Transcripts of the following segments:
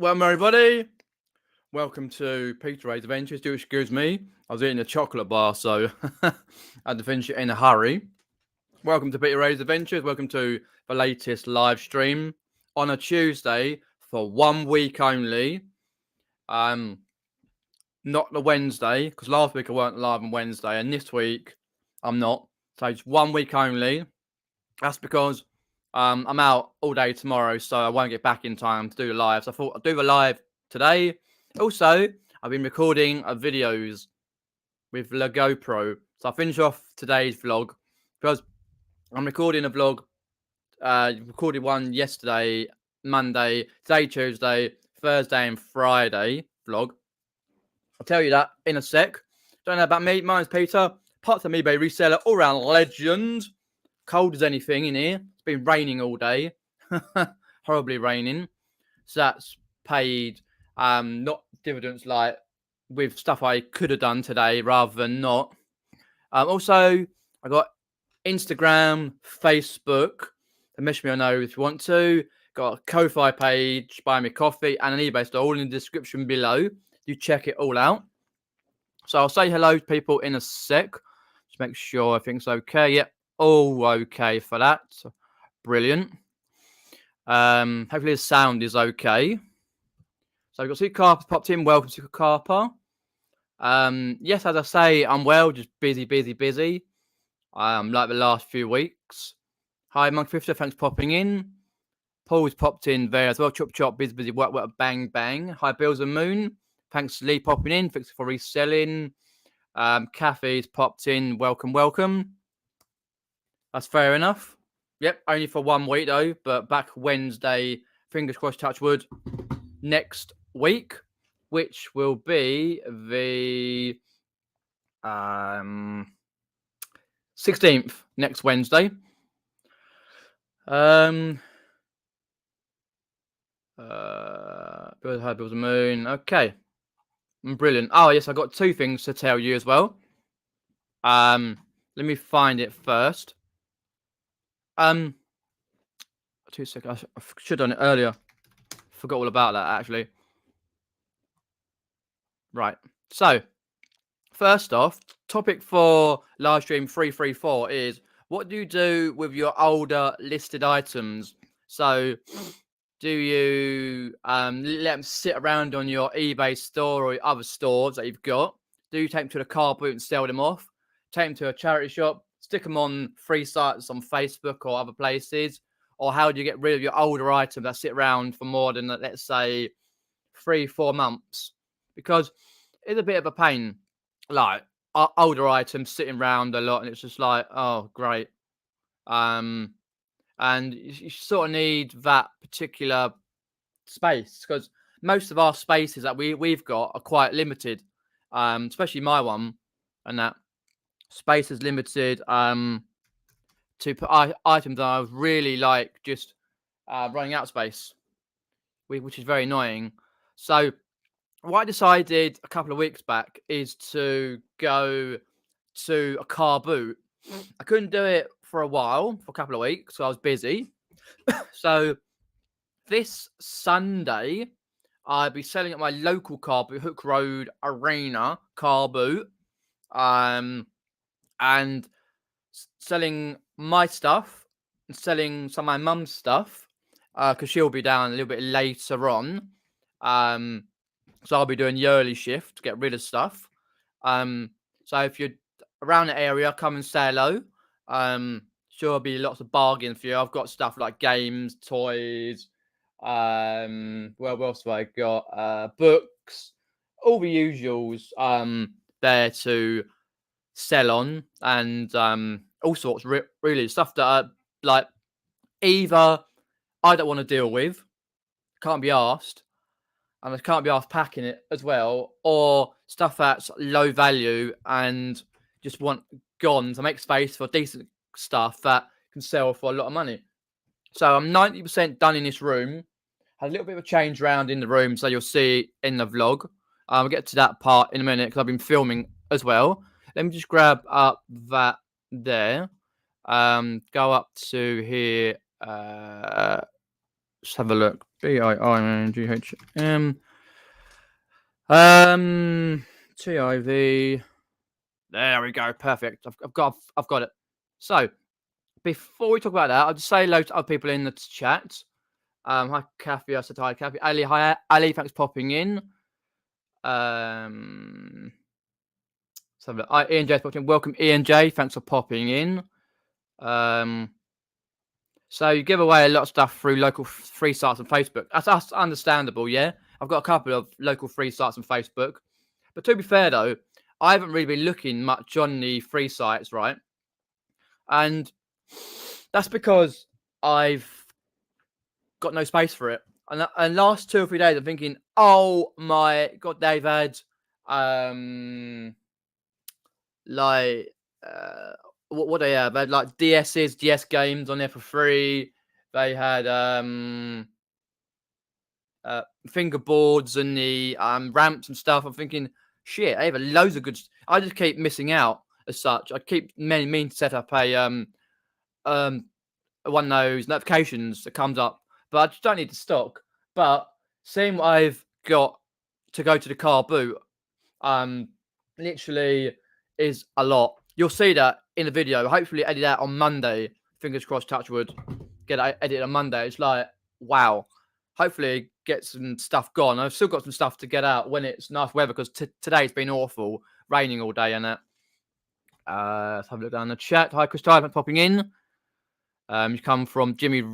Welcome everybody. Welcome to Peter Ray's Adventures. Do excuse me. I was eating a chocolate bar, so I had to finish it in a hurry. Welcome to Peter Ray's Adventures. Welcome to the latest live stream on a Tuesday for 1 week only. Not the Wednesday, because last week I weren't live on Wednesday, and this week I'm not. So it's 1 week only. That's because I'm out all day tomorrow, so I won't get back in time to do the live. So I thought I'd do the live today. Also, I've been recording videos with the GoPro. So I'll finish off today's vlog because I'm recording a vlog. Recorded one yesterday, Monday, today, Tuesday, Thursday, and Friday vlog. I'll tell you that in a sec. Don't know about me. My name's Peter. Part of eBay reseller, all round legend. Cold as anything in here. It's been raining all day. Horribly raining. So that's paid not dividends like with stuff I could have done today rather than not. Also, I got Instagram, Facebook. Message me, I know if you want to. Got a Ko-Fi page, buy me coffee, and an eBay store, all in the description below. You check it all out. So I'll say hello to people in a sec. Just make sure everything's okay. Yep, all okay for that. Brilliant. Hopefully the sound is okay. So we've got Super Carper popped in. Welcome, Super Carper. Yes, as I say, I'm well, just busy. Like the last few weeks. Hi, Monk 50, thanks for popping in. Paul's popped in there as well. Chop, busy, work, bang. Hi, Bills and Moon. Thanks, Lee, popping in. Thanks for reselling. Kathy's popped in. Welcome. That's fair enough. Yep, only for 1 week though, but back Wednesday, fingers crossed, touch wood, next week, which will be the 16th, next Wednesday. Bills of Moon. Okay. Brilliant. Oh, yes, I got two things to tell you as well. Let me find it first. 2 seconds. I should have done it earlier. Forgot all about that, actually. Right. So, first off, topic for live stream 334 is what do you do with your older listed items? So, do you let them sit around on your eBay store or other stores that you've got? Do you take them to the Carboot and sell them off? Take them to a charity shop? Stick them on free sites on Facebook or other places? Or how do you get rid of your older items that sit around for more than, let's say, 3-4 months? Because it's a bit of a pain. Like, older items sitting around a lot, and it's just like, oh, great. And you sort of need that particular space because most of our spaces that we've got are quite limited, especially my one, and that space is limited to put items that I was really like just running out of space, which is very annoying. So what I decided a couple of weeks back is to go to a car boot. I couldn't do it for a while, for a couple of weeks, so I was busy. So this Sunday, I'll be selling at my local car boot, Hook Road Arena car boot, and selling my stuff and selling some of my mum's stuff, because she'll be down a little bit later on. So I'll be doing the early shift to get rid of stuff. So if you're around the area, come and say hello. Sure, there'll be lots of bargains for you. I've got stuff like games, toys. What else have I got? Books, all the usuals. There to sell on, and all sorts. Really, stuff that are like either I don't want to deal with, can't be asked, and I can't be asked packing it as well, or stuff that's low value and just want gone to make space for decent stuff that can sell for a lot of money. So I'm 90% done in this room. Had a little bit of a change around in the room, so you'll see in the vlog. We'll get to that part in a minute because I've been filming as well. Let me just grab up that there. Go up to here. Let's have a look. BIINGHM. TIV. There we go. Perfect. I've got it. So before we talk about that, I'll just say hello to other people in the chat. Hi Kathy. I said hi Kathy. Ali. Hi Ali. Thanks for popping in. So Ian J. Welcome Ian J. Thanks for popping in. So you give away a lot of stuff through local free sites on Facebook. That's understandable, yeah. I've got a couple of local free sites on Facebook. But to be fair though, I haven't really been looking much on the free sites, right? And that's because I've got no space for it. And last 2 or 3 days, I'm thinking, oh my god, they've had what they have? They had like DS games on there for free. They had fingerboards and the ramps and stuff. I'm thinking, shit, they have loads of good. I just keep missing out as such. I keep meaning to set up a one of those notifications that comes up, but I just don't need the stock. But seeing what I've got to go to the Carboot, literally is a lot. You'll see that in the video. Hopefully, edit that on Monday. Fingers crossed, touch wood. Get it edited on Monday. It's like, wow. Hopefully, get some stuff gone. I've still got some stuff to get out when it's nice weather because today's been awful, raining all day and that. Let's have a look down the chat. Hi, Chris Tyler, popping in. You come from Jimmy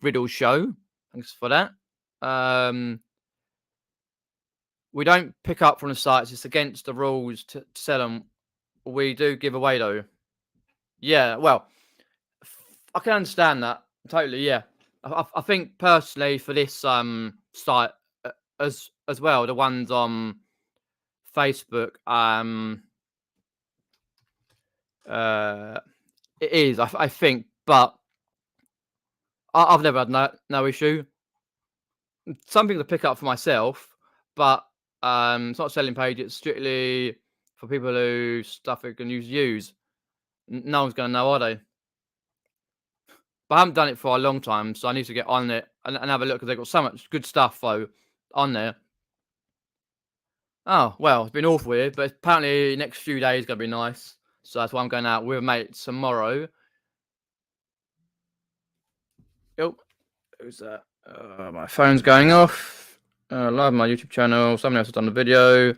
Riddle's show. Thanks for that. We don't pick up from the sites. It's against the rules to sell them. We do give away though. Yeah, well, I can understand that totally. Yeah, I think personally for this site as well, the ones on Facebook, it is. I think, but I've never had no issue. Something to pick up for myself, but it's not a selling page. It's strictly for people who stuff they can use. No one's gonna know, are they? But I haven't done it for a long time, so I need to get on it and have a look because they've got so much good stuff though on there. Oh well, it's been awful here, but apparently next few days gonna be nice. So that's why I'm going out with a mate tomorrow. Oh, who's that? My phone's going off. Live on my YouTube channel. Someone else has done the video.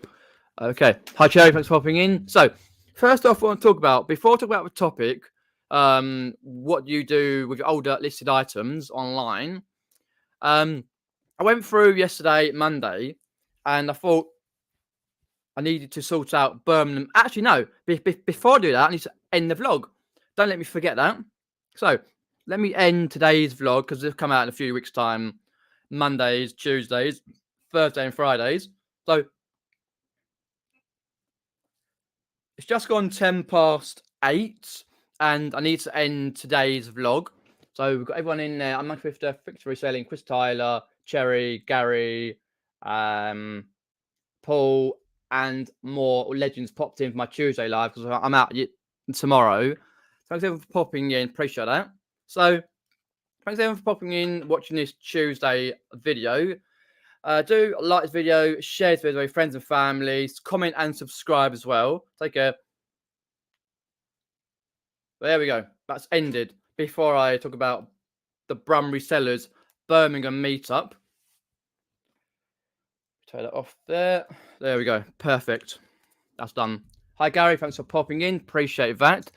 Okay. Hi, Cherry. Thanks for popping in. So, first off, I want to talk about, before I talk about the topic, what you do with your older listed items online. I went through yesterday, Monday, and I thought I needed to sort out Birmingham. Actually, no. Before I do that, I need to end the vlog. Don't let me forget that. So, let me end today's vlog because they'll come out in a few weeks' time. Mondays, Tuesdays, Thursday and Fridays. So, it's just gone 8:10, and I need to end today's vlog. So, we've got everyone in there. I'm Mike Fifter, Fixed Reselling, Chris Tyler, Cherry, Gary, Paul, and more legends popped in for my Tuesday live because I'm out tomorrow. Thanks everyone for popping in. Appreciate that. So, thanks everyone for popping in, watching this Tuesday video. Do like this video, share this video with friends and families, comment and subscribe as well. Take care. There we go. That's ended. Before I talk about the Brum Resellers Birmingham meetup. Turn that off there. There we go. Perfect. That's done. Hi, Gary. Thanks for popping in. Appreciate that.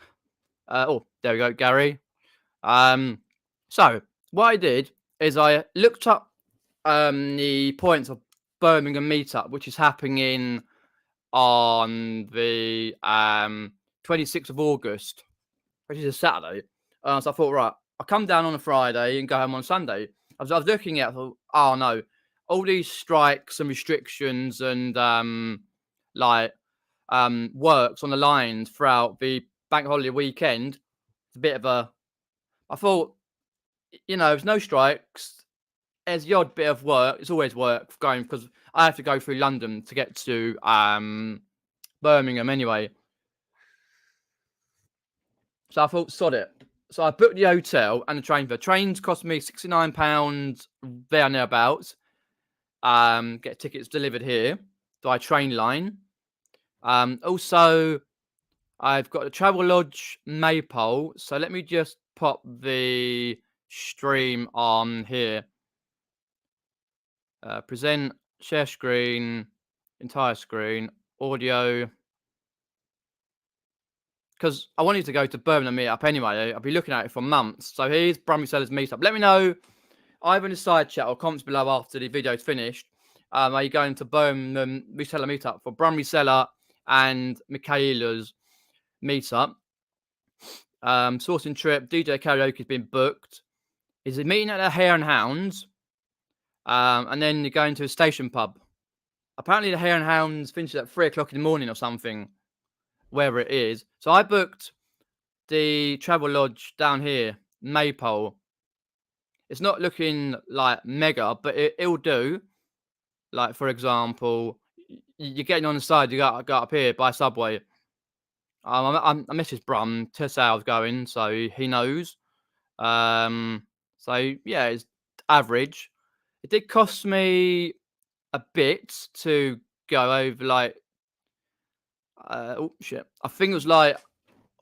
Oh, there we go, Gary. So what I did is I looked up the points of Birmingham meetup, which is happening on the 26th of August, which is a Saturday. So I thought, right, I'll come down on a Friday and go home on Sunday. I was looking at it, I thought, oh no, all these strikes and restrictions and works on the lines throughout the bank holiday weekend. It's a bit of a. I thought, there's no strikes. There's the odd bit of work. It's always work going because I have to go through London to get to Birmingham anyway. So I thought, sod it. So I booked the hotel and the train fare. Trains cost me £69 there and thereabouts. Get tickets delivered here by train line. Also, I've got the Travel Lodge Maypole. So let me just pop the stream on here. Present, share screen, entire screen, audio. Because I wanted to go to Birmingham meetup anyway. I've been looking at it for months. So here's Brummy Sellers meetup. Let me know either in the side chat or comments below after the video's finished. Are you going to Birmingham reseller meetup for Brummy Seller and Michaela's meetup? Sourcing trip, DJ karaoke has been booked. Is it meeting at the Hare and Hounds? And then you're going to a station pub. Apparently the Hare and Hounds finishes at 3 o'clock in the morning or something, wherever it is. So I booked the Travel Lodge down here, Maypole. It's not looking like mega, but it'll do. Like, for example, you're getting on the side, you got up here by Subway. I messaged Brum to say I was going, so he knows. So yeah, it's average. It did cost me a bit to go over, like, oh shit, I think it was like,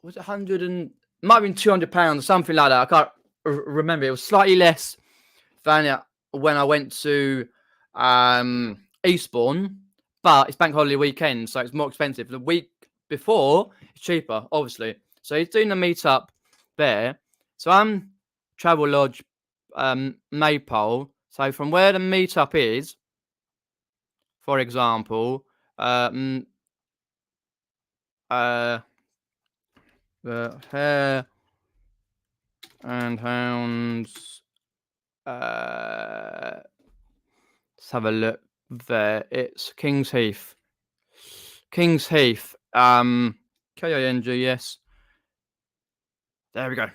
was it 100 and might have been £200 or something like that. I can't remember. It was slightly less than when I went to Eastbourne, but it's bank holiday weekend, so it's more expensive. The week before, it's cheaper, obviously. So he's doing the meetup there. So I'm Travel Lodge Maypole. So from where the meetup is, for example, the Hare and Hounds. Let's have a look there. It's Kings Heath. Kings Heath. K-I-N-G, yes. There we go.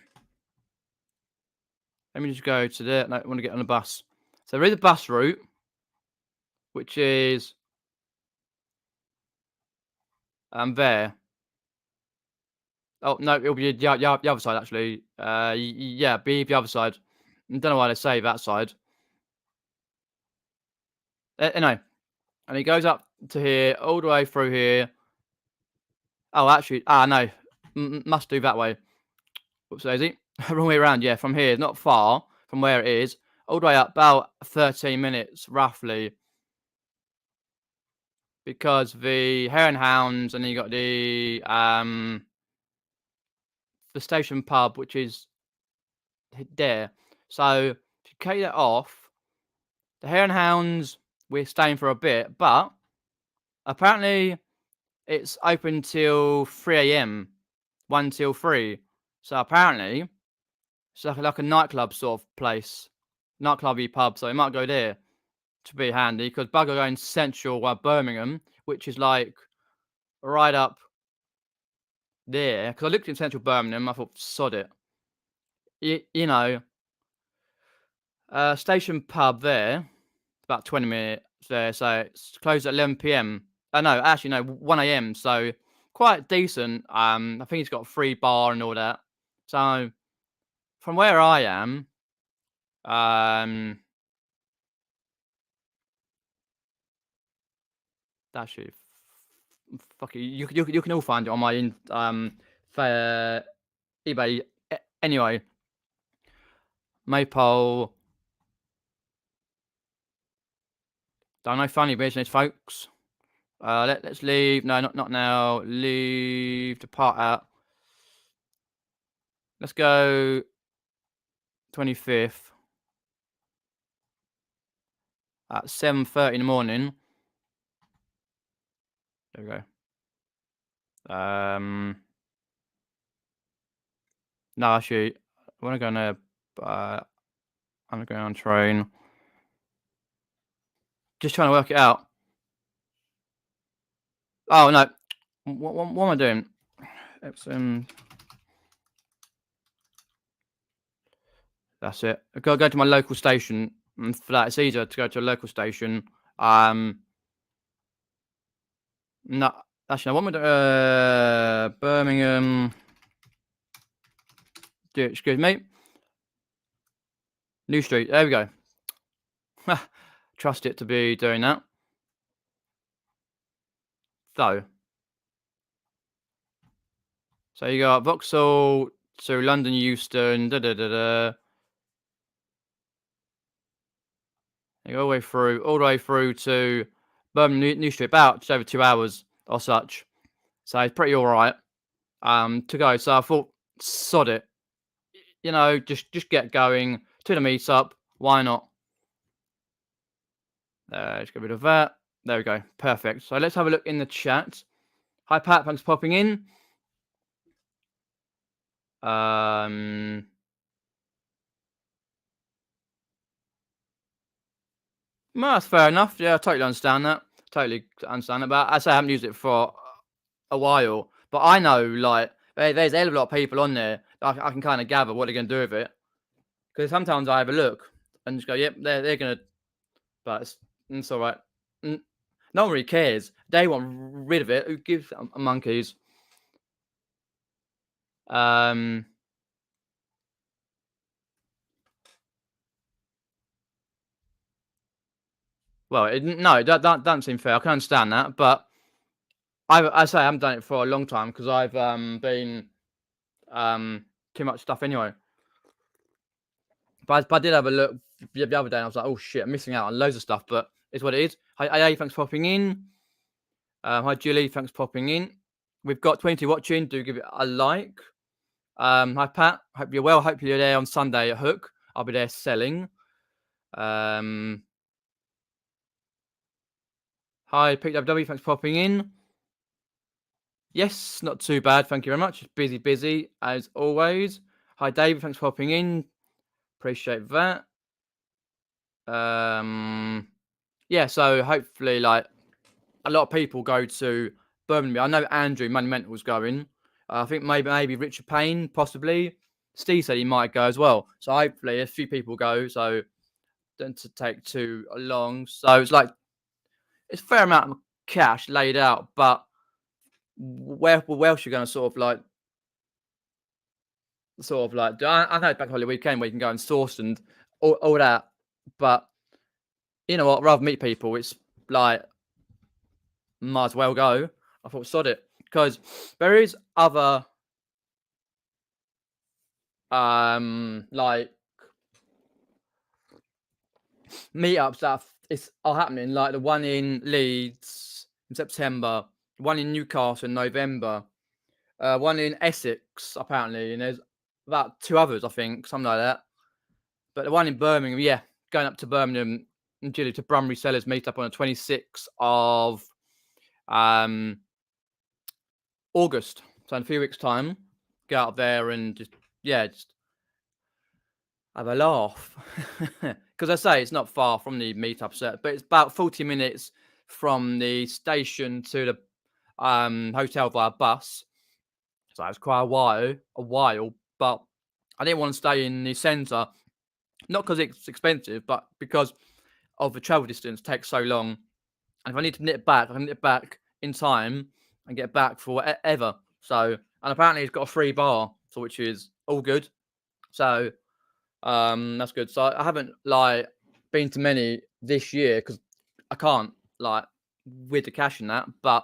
Let me just go to there. No, I want to get on the bus. So there is a bus route, which is there. Oh, no, it'll be the other side, actually. Yeah, be the other side. I don't know why they say that side. No. And he goes up to here, all the way through here. Oh, actually, no. Must do that way. Whoops, daisy. Wrong way around, yeah, from here. Not far from where it is. All the way up, about 13 minutes, roughly. Because the Hare and Hounds, and then you got the station pub, which is there. So to cut that off, the Hare and Hounds, we're staying for a bit, but apparently it's open till 3 a.m. 1 till 3. So apparently it's like a nightclub sort of place, nightclubby pub. So you might go there to be handy, because Bugger going central Birmingham, which is like right up there. Because I looked in central Birmingham, I thought, sod it. You know, station pub there, about 20 minutes there. So it's closed at 11 p.m. No, actually, no, 1 a.m. So quite decent. I think it's got a free bar and all that. So from where I am, actually, fuck it, you can all find it on my eBay. Anyway, Maypole. Don't know funny business, folks. Let's leave. No, not now. Leave. Depart out. Let's go 25th at 7:30 in the morning. There we go. No, actually, I want to go on a underground train. Just trying to work it out. Oh no, what am I doing? Epsom. That's it. I've got to go to my local station. And for that, it's easier to go to a local station. No, actually, I want me to Birmingham Excuse me. New Street. There we go. Trust it to be doing that. So you got Vauxhall to London Euston. Da da da da. You go all the way through to Birmingham New Street, about just over 2 hours or such. So it's pretty all right to go. So I thought, sod it, you know, just get going to the meetup. Why not? Let's get rid of that. There we go. Perfect. So let's have a look in the chat. Hi Pat, thanks for popping in. Well, that's fair enough. Yeah, I totally understand that. Totally understand that. But I say I haven't used it for a while. But I know, like, there's a hell of a lot of people on there. I can kind of gather what they're going to do with it. Because sometimes I have a look and just go, yep, they're going to. But it's all right. No one really cares. They want rid of it. Who gives a monkeys? Well, no, that doesn't seem fair. I can understand that, but I say I haven't done it for a long time because I've been too much stuff anyway. But I did have a look the other day and I was like, oh shit, I'm missing out on loads of stuff, but it's what it is. Hi, AA, thanks for popping in. Hi, Julie, thanks for popping in. We've got 20 watching. Do give it a like. Hi, Pat. Hope you're well. Hope you're there on Sunday at Hook. I'll be there selling. Hi, PW, thanks for popping in. Yes, not too bad. Thank you very much. Busy as always. Hi, David. Thanks for popping in. Appreciate that. Yeah, so hopefully, like, a lot of people go to Birmingham. I know Andrew Moneymental's going. I think maybe Richard Payne, possibly. Steve said he might go as well. So hopefully a few people go. So don't to take too long. So it's like it's a fair amount of cash laid out, but where else you're going to sort of like I know it's Bank Holiday weekend where you can go and source and all that, but you know what? Rather meet people, it's like might as well go. I thought sod it because there is other like meetups that are happening, like the one in Leeds in September, one in Newcastle in November, one in Essex apparently, and there's about 2 others, I think, something like that. But the one in Birmingham, yeah, going up to Birmingham and Chile to Brum Resellers meetup on the 26th of August. So in a few weeks' time, go out there and just have a laugh. Because I say it's not far from the meetup set, but it's about 40 minutes from the station to the hotel via bus. So it's quite a while, but I didn't want to stay in the centre, not because it's expensive, but because of the travel distance takes so long. And if I need to knit back, I can knit back in time and get back for whatever. So, and apparently it's got a free bar, so which is all good. So, that's good. So I haven't like been to many this year because I can't like with the cash and that, but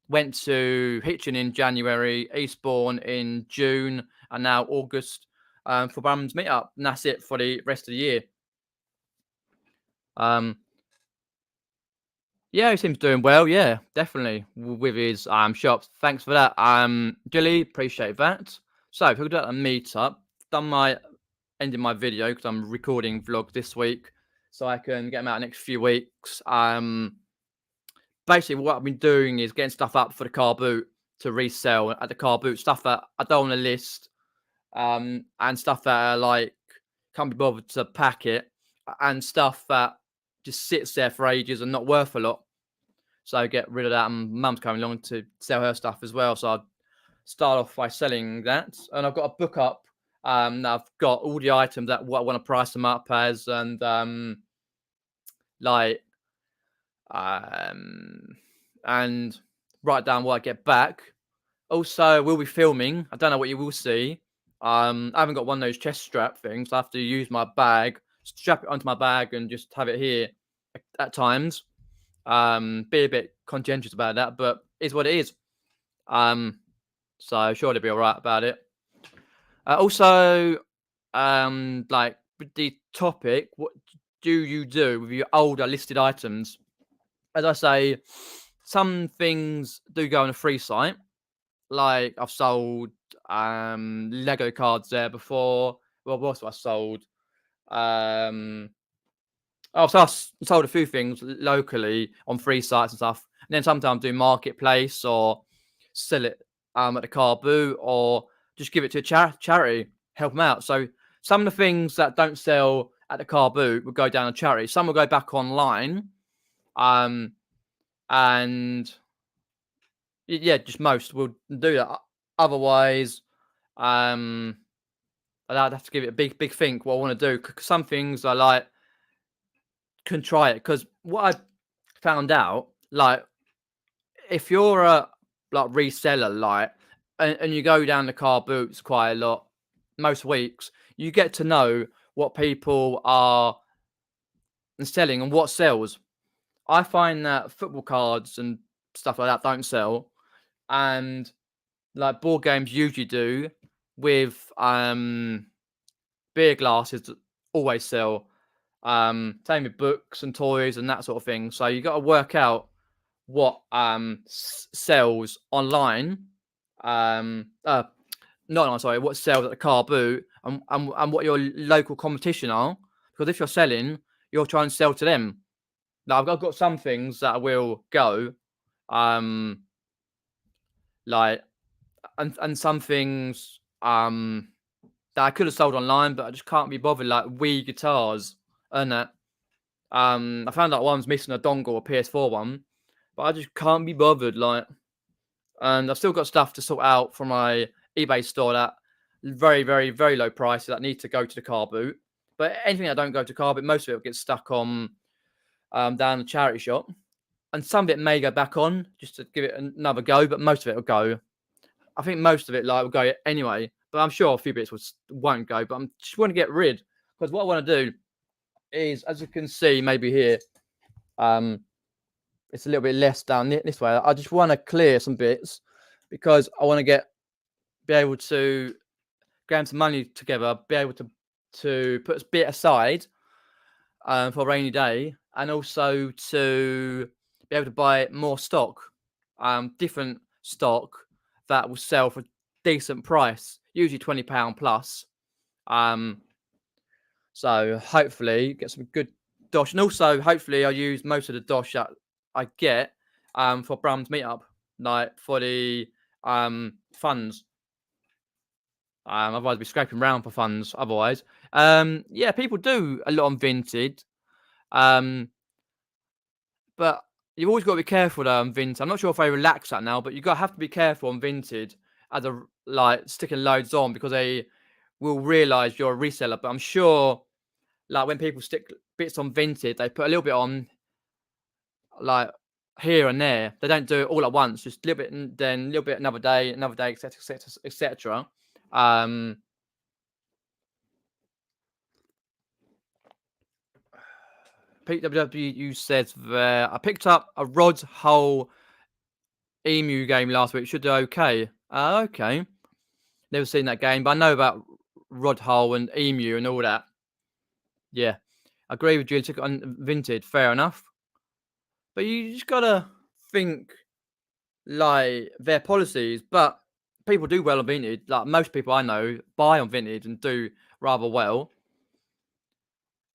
went to Hitchin in January, Eastbourne in June, and now August for Brum's meetup, and that's it for the rest of the year. Yeah, he seems doing well. Yeah, definitely with his shops. Thanks for that, Gilly. Appreciate that. So if we do a meetup, ending my video because I'm recording vlog this week, so I can get them out next few weeks. Basically, what I've been doing is getting stuff up for the carboot to resell at the carboot, stuff that I don't want to list, and stuff that like can't be bothered to pack it, and stuff that just sits there for ages and not worth a lot. So get rid of that. And Mum's coming along to sell her stuff as well. So I'll start off by selling that. And I've got a book up. I've got all the items that what I want to price them up as, and and write down what I get back. Also, we'll be filming. I don't know what you will see. I haven't got one of those chest strap things. So I have to use my bag, strap it onto my bag, and just have it here at times. Be a bit conscientious about that, but it's what it is. So sure they'll be all right about it. Also, like with the topic, what do you do with your older listed items? As I say, some things do go on a free site. Like I've sold Lego cards there before. Well, what else have I sold? So I sold a few things locally on free sites and stuff. And then sometimes do marketplace or sell it at the carboot or just give it to a charity, help them out. So some of the things that don't sell at the carboot will go down a charity. Some will go back online. And yeah, just most will do that. Otherwise, I'd have to give it a big think what I want to do. Cause some things I like can try it. Because what I found out, like, if you're a like reseller, like, and you go down the car boots quite a lot, most weeks, you get to know what people are selling and what sells. I find that football cards and stuff like that don't sell, and like board games usually do. With beer glasses that always sell. Same with books and toys and that sort of thing. So you got to work out what sells online. Not online, sorry. What sells at the car boot and what your local competition are. Because if you're selling, you're trying to sell to them. Now I've got some things that will go, like and some things that I could have sold online, but I just can't be bothered. Like Wii guitars and that. I found out one's missing a dongle, a PS4 one, but I just can't be bothered. Like, and I've still got stuff to sort out from my eBay store that very, very, very low prices that need to go to the car boot. But anything that don't go to car boot, most of it will get stuck on down the charity shop, and some of it may go back on just to give it another go. But most of it will go. I think most of it like will go anyway. But I'm sure a few bits won't go. But I just want to get rid, because what I want to do is, as you can see, maybe here, it's a little bit less down this way. I just want to clear some bits because I want to be able to get some money together, be able to put a bit aside for a rainy day, and also to be able to buy more stock, different stock that will sell for a decent price, usually £20 plus. So hopefully get some good dosh, and also hopefully I'll use most of the dosh that I get for Brum's meetup, like for the funds. Otherwise I'd be scraping around for funds otherwise. Yeah, people do a lot on Vinted. But you've always got to be careful though on Vinted. I'm not sure if they relax that now, but you have to be careful on Vinted as a like sticking loads on, because they will realise you're a reseller. But I'm sure, like when people stick bits on Vinted, they put a little bit on, like here and there. They don't do it all at once. Just a little bit, and then a little bit another day, etc., etc., etc. PWW says there. I picked up a Rod's Hole Emu game last week. Should do okay. Okay. Never seen that game, but I know about Rod Hole and Emu and all that. Yeah. I agree with you. Took it on Vinted. Fair enough. But you just gotta think like their policies. But people do well on Vinted. Like most people I know buy on Vinted and do rather well.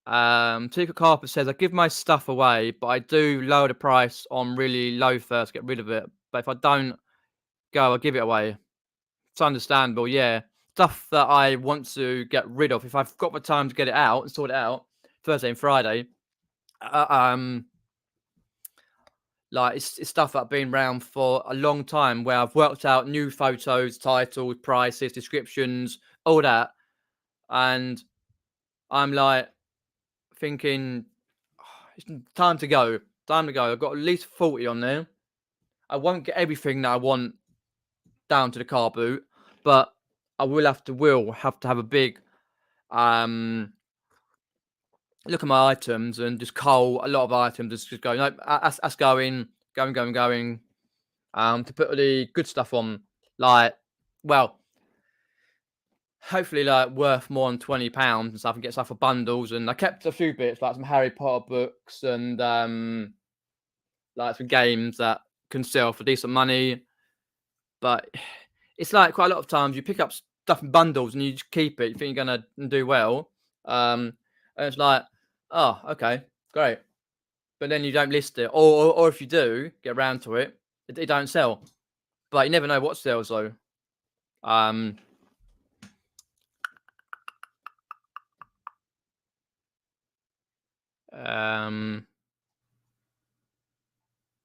Tika Carpet says, I give my stuff away, but I do lower the price on really low first, get rid of it. But if I don't go, I give it away. It's understandable, yeah. Stuff that I want to get rid of, if I've got the time to get it out and sort it out, Thursday and Friday, like it's stuff that's been around for a long time, where I've worked out new photos, titles, prices, descriptions, all that, and I'm like thinking, it's time to go. Time to go. I've got at least 40 on there. I won't get everything that I want down to the car boot, but I will have to have a big look at my items and just cull a lot of items. Just go, no, that's going, going. To put the good stuff on, like, well, hopefully, like, worth more than £20 and stuff, and get stuff for bundles. And I kept a few bits, like some Harry Potter books and like some games that can sell for decent money. But it's like quite a lot of times you pick up stuff in bundles and you just keep it. You think you're gonna do well, and it's like, oh, okay, great. But then you don't list it, or if you do get around to it, it don't sell. But you never know what sells though.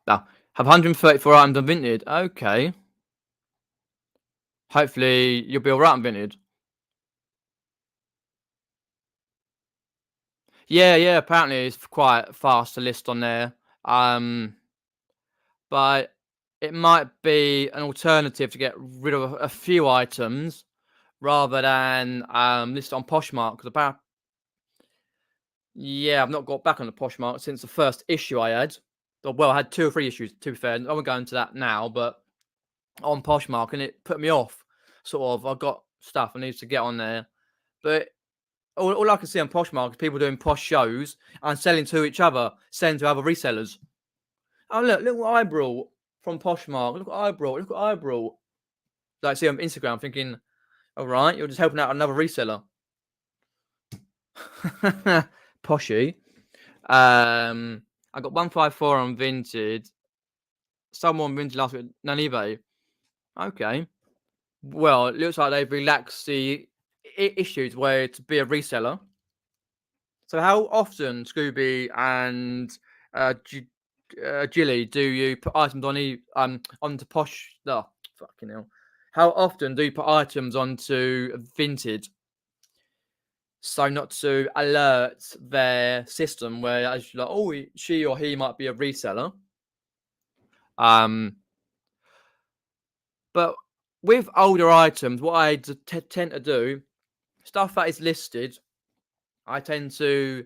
Now, have 134 items on Vinted. Okay. Hopefully you'll be alright on Vinted. Yeah, apparently it's quite fast to list on there. But it might be an alternative to get rid of a few items rather than list on Poshmark, because I've not got back on the Poshmark since the first issue I had. Well, I had 2 or 3 issues, to be fair. I won't go into that now, but on Poshmark, and it put me off. Sort of, I've got stuff I need to get on there. But all I can see on Poshmark is people doing posh shows and selling to each other, selling to other resellers. Oh, look what I brought from Poshmark. Look what I brought. Like, see on Instagram, thinking, all right, you're just helping out another reseller. Poshy. I got 154 on Vinted. Someone Vinted last week, none eBay. Okay. Well, it looks like they've relaxed the issues where to be a reseller. So how often, Scooby and Jilly, do you put items on onto Posh? Oh, fucking hell! How often do you put items onto Vinted? So not to alert their system where as you're like, oh, she or he might be a reseller. But with older items, what I tend to do, stuff that is listed, I tend to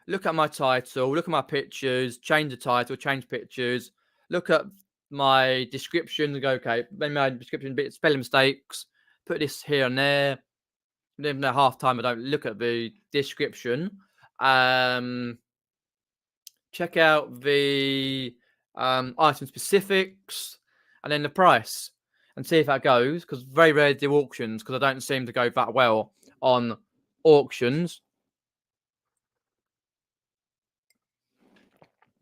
look at my title, look at my pictures, change the title, change pictures, look at my description and go, okay, maybe my description a bit spelling mistakes, put this here and there. Even though half time I don't look at the description. Check out the item specifics and then the price and see if that goes, because very rarely do auctions, because I don't seem to go that well on auctions.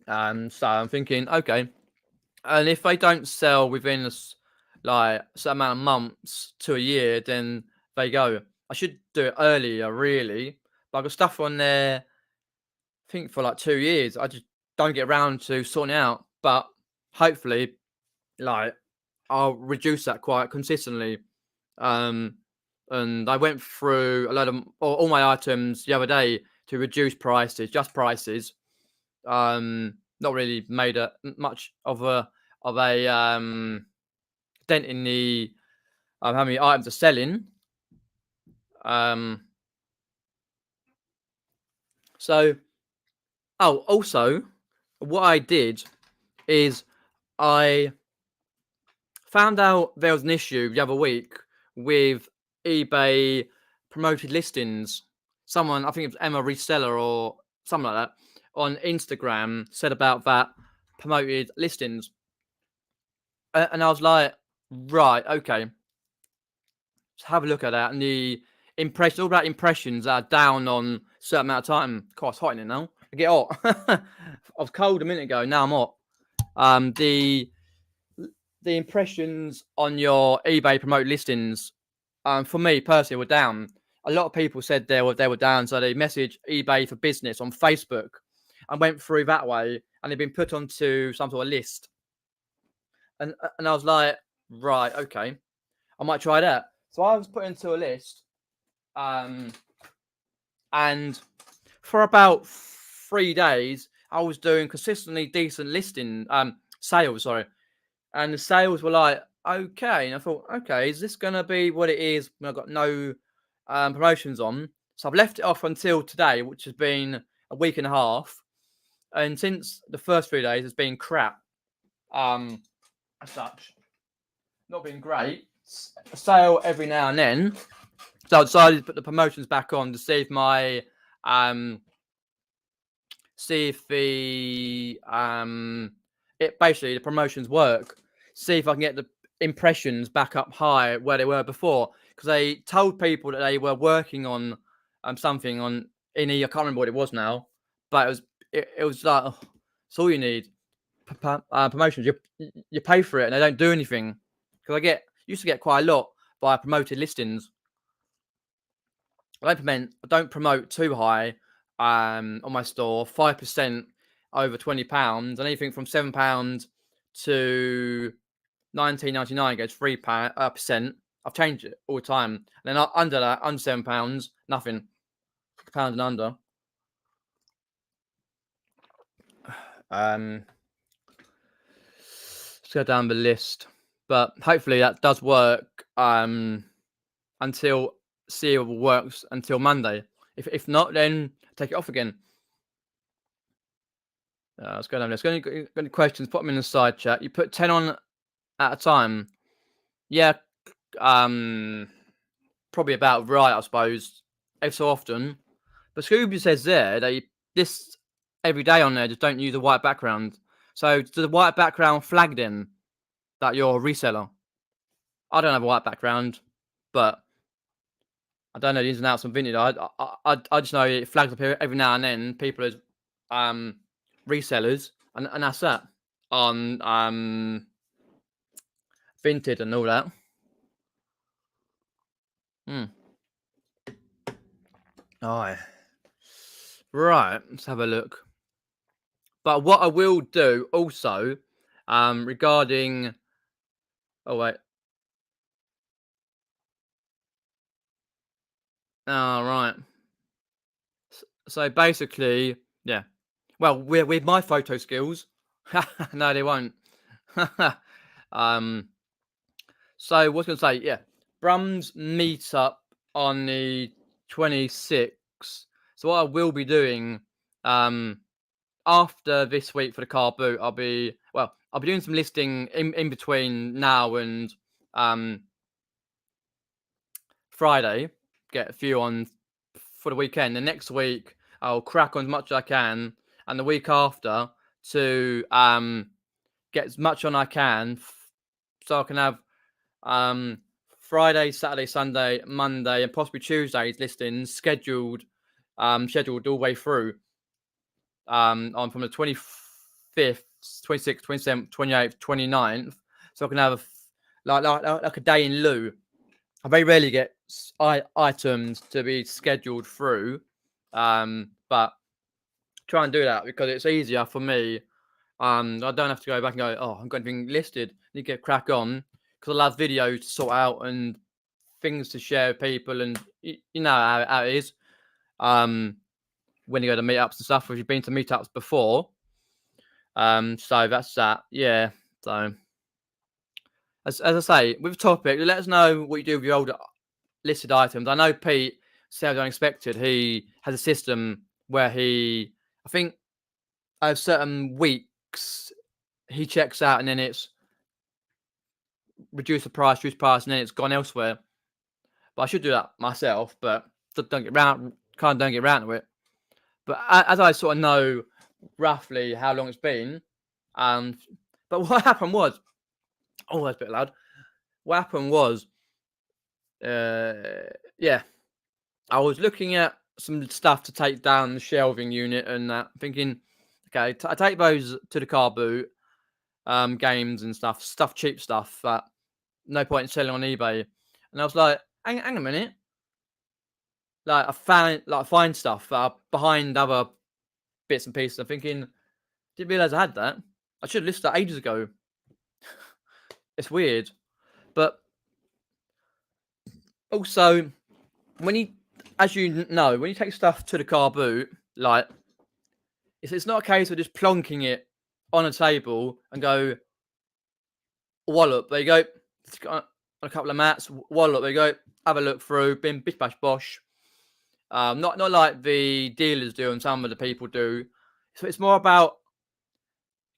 So I'm thinking, okay, and if they don't sell within like a certain amount of months to a year, then they go. I should do it earlier, really. But I've got stuff on there, I think for like 2 years. I just don't get around to sorting it out. But hopefully, like, I'll reduce that quite consistently. And I went through a lot of all my items the other day to reduce prices, just prices. Not really made much of a dent in the how many items are selling. So, also, what I did is I found out there was an issue the other week with eBay promoted listings. Someone, I think it was Emma Reseller or something like that, on Instagram said about that promoted listings. And I was like, right, okay. Let's have a look at that. And the impressions, all about impressions are down on a certain amount of time. God, it's hot in it now. I get hot. I was cold a minute ago. Now I'm hot. The impressions on your eBay promoted listings, for me personally, were down. A lot of people said they were down, so they messaged eBay for Business on Facebook and went through that way, and they've been put onto some sort of list. And I was like, right, okay, I might try that. So I was put into a list, and for about 3 days, I was doing consistently decent sales. Sorry, and the sales were like okay. And I thought, okay, is this gonna be what it is when I've got no promotions on? So I've left it off until today, which has been a week and a half. And since the first 3 days has been crap. As such, not been great. A sale every now and then. So I decided to put the promotions back on to see if my see if the it basically the promotions work. See if I can get the impressions back up high where they were before, because they told people that they were working on something on I can't remember what it was now, but it was like, oh, it's all you need. Promotions, you pay for it and they don't do anything, because used to get quite a lot by promoted listings. I don't promote too high on my store. 5% over £20, and anything from £7 to £19.99 gets 3%. I've changed it all the time. And then under that, under £7, nothing. £6 and under. Let's go down the list, but hopefully that does work. Until see if it works until Monday. If not, then take it off again. Let's go down there. Got any questions? Put them in the side chat. You put 10 on at a time. Yeah, probably about right, I suppose. Every so often. But Scooby says there that this every day on there, just don't use a white background. So does the white background flag then that you're a reseller? I don't have a white background, but I don't know the ins and outs of Vinted. I just know it flags up here every now and then. People as resellers, and that's that on Vinted and all that. Alright. Right, let's have a look. But what I will do also, regarding... Oh, wait. Oh, right. So basically, yeah. Well, with my photo skills, no, they won't. So what's going to say? Yeah, Brum's meetup on the 26th. So what I will be doing, after this week for the carboot, I'll be doing some listing in between now and Friday. Get a few on for the weekend. The next week I'll crack on as much as I can, and the week after to get as much on I can, so I can have Friday, Saturday, Sunday, Monday, and possibly Tuesday's listings scheduled all the way through. On from the 25th, 26th, 27th, 28th, 29th, so I can have like a day in lieu. I very rarely get items to be scheduled through, but try and do that because it's easier for me. I don't have to go back and go, oh, I've got anything listed. You get crack on, because I love videos to sort out and things to share with people, and you know how it is. When you go to meetups and stuff, if you've been to meetups before. So that's that. Yeah. So as I say, with the topic, let us know what you do with your older listed items. I know Pete said unexpected. He has a system where I think over certain weeks he checks out, and then it's reduce the price, and then it's gone elsewhere. But I should do that myself, but don't get round to it. But as I sort of know roughly how long it's been, but what happened was, oh, that's a bit loud. What happened was, yeah, I was looking at some stuff to take down the shelving unit and that, thinking, okay, I take those to the car boot, games and stuff, cheap stuff that no point in selling on eBay. And I was like, hang a minute. Like I find stuff behind other bits and pieces. I'm thinking, didn't realize I had that. I should have listed that ages ago. It's weird, but also when you take stuff to the car boot, like it's not a case of just plonking it on a table and go, wallop, there you go, It's got a couple of mats. Wallet, there you go. Have a look through. Been bish bash bosh. Not like the dealers do and some of the people do. So it's more about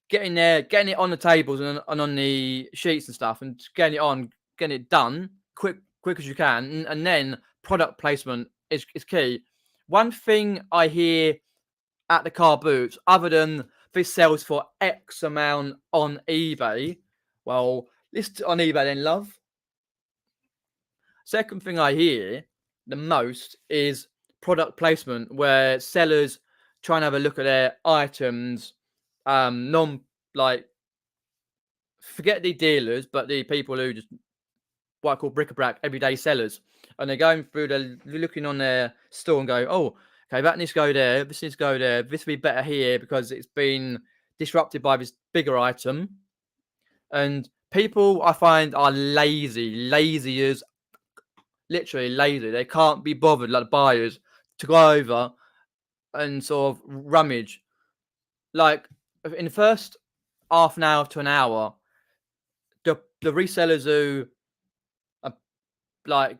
getting there, getting it on the tables and on the sheets and stuff, and getting it on, getting it done quick as you can, and then product placement is key. One thing I hear at the car boots, other than this sells for X amount on eBay, well, list it on eBay then, love. Second thing I hear the most is product placement, where sellers try and have a look at their items, forget the dealers, but the people who just what I call bric-a-brac everyday sellers, and they're going through, they're looking on their store and go, oh, okay, that needs to go there, this needs to go there, this would be better here because it's been disrupted by this bigger item. And people I find are lazy as literally lazy. They can't be bothered, like the buyers, to go over and sort of rummage. Like in the first half an hour to an hour, the resellers who are like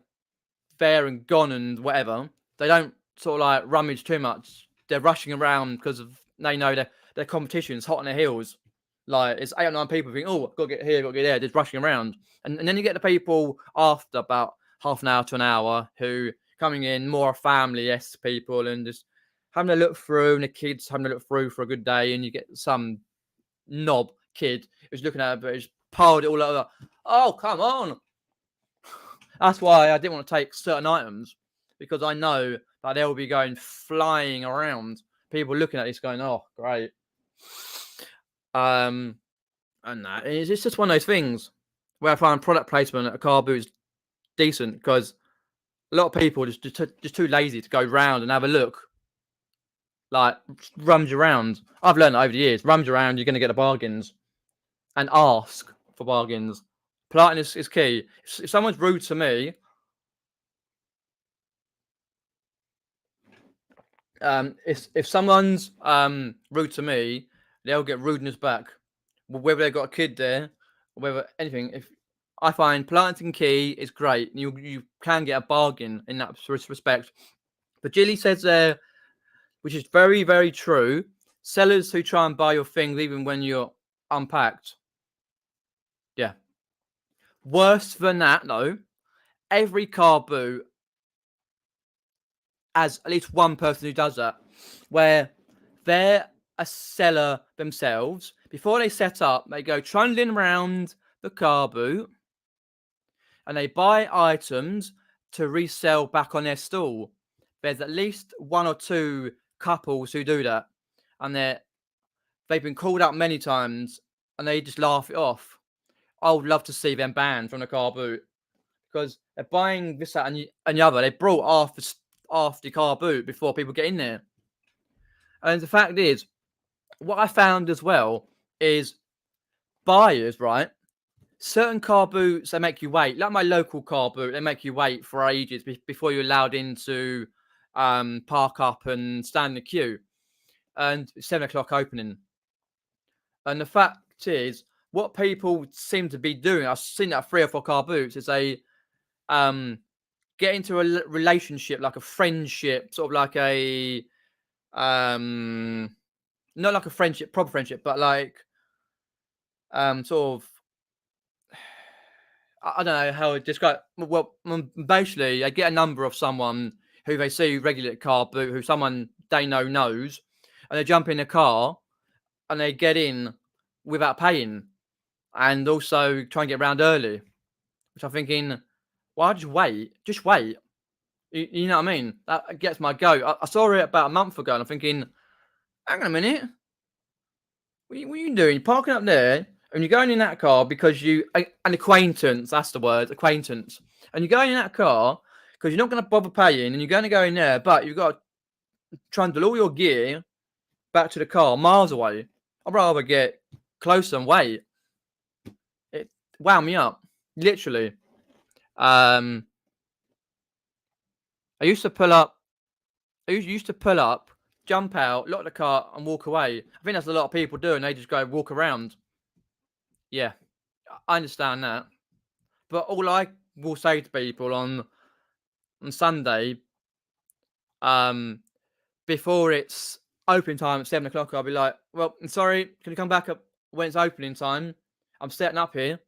there and gone and whatever, they don't sort of like rummage too much. They're rushing around because they know their competition's hot on their heels. Like it's 8 or 9 people thinking, oh, gotta get here, gotta get there, just rushing around. And then you get the people after about half an hour to an hour who coming in, more family-esque people, and just having a look through, and the kids having a look through for a good day, and you get some knob kid who's looking at it, but he's piled it all over. Oh, come on. That's why I didn't want to take certain items, because I know that they'll be going flying around. People looking at this going, oh, great. And that it's just one of those things where I find product placement at a car boot is decent, because a lot of people are just too lazy to go round and have a look. Like, rummage around. I've learned over the years, rummage around, you're going to get the bargains. And ask for bargains. Politeness is key. If someone's rude to me, if someone's rude to me, they'll get rudeness back. Whether they've got a kid there, or whether anything. If I find politeness and key is great, you can get a bargain in that respect. But Jilly says there, which is very, very true, sellers who try and buy your things even when you're unpacked. Yeah. Worse than that, though, every car boot has at least one person who does that, where they're a seller themselves. Before they set up, they go trundling around the car boot and they buy items to resell back on their stall. There's at least 1 or 2 couples who do that, and they've been called out many times and they just laugh it off. I would love to see them banned from the car boot, because they're buying this, that, and the other. They brought off the car boot before people get in there. And the fact is, what I found as well is buyers, right? Certain car boots, they make you wait. Like my local car boot, they make you wait for ages before you're allowed into park up and stand in the queue. And it's 7 o'clock opening. And the fact is, what people seem to be doing, I've seen that 3 or 4 car boots, is they get into a relationship, like a friendship, sort of like a not like a friendship, proper friendship, but like sort of, I don't know how to describe. Well, basically, they get a number of someone who they see regularly at car boot, who someone they know knows, and they jump in a car and they get in without paying, and also try and get around early. Which I'm thinking, well, just wait. Just wait. You know what I mean? That gets my goat. I saw it about a month ago, and I'm thinking, hang on a minute. What are you doing? You're parking up there, and you're going in that car because an acquaintance, that's the word, acquaintance. And you're going in that car because you're not going to bother paying, and you're going to go in there, but you've got to trundle all your gear back to the car miles away. I'd rather get closer and wait. It wound me up, literally. I used to pull up, jump out, lock the car, and walk away. I think that's a lot of people do, and they just go walk around. Yeah, I understand that. But all I will say to people on Sunday, um, before it's opening time at 7 o'clock, I'll be like, "Well, I'm sorry, can you come back up when it's opening time? I'm setting up here."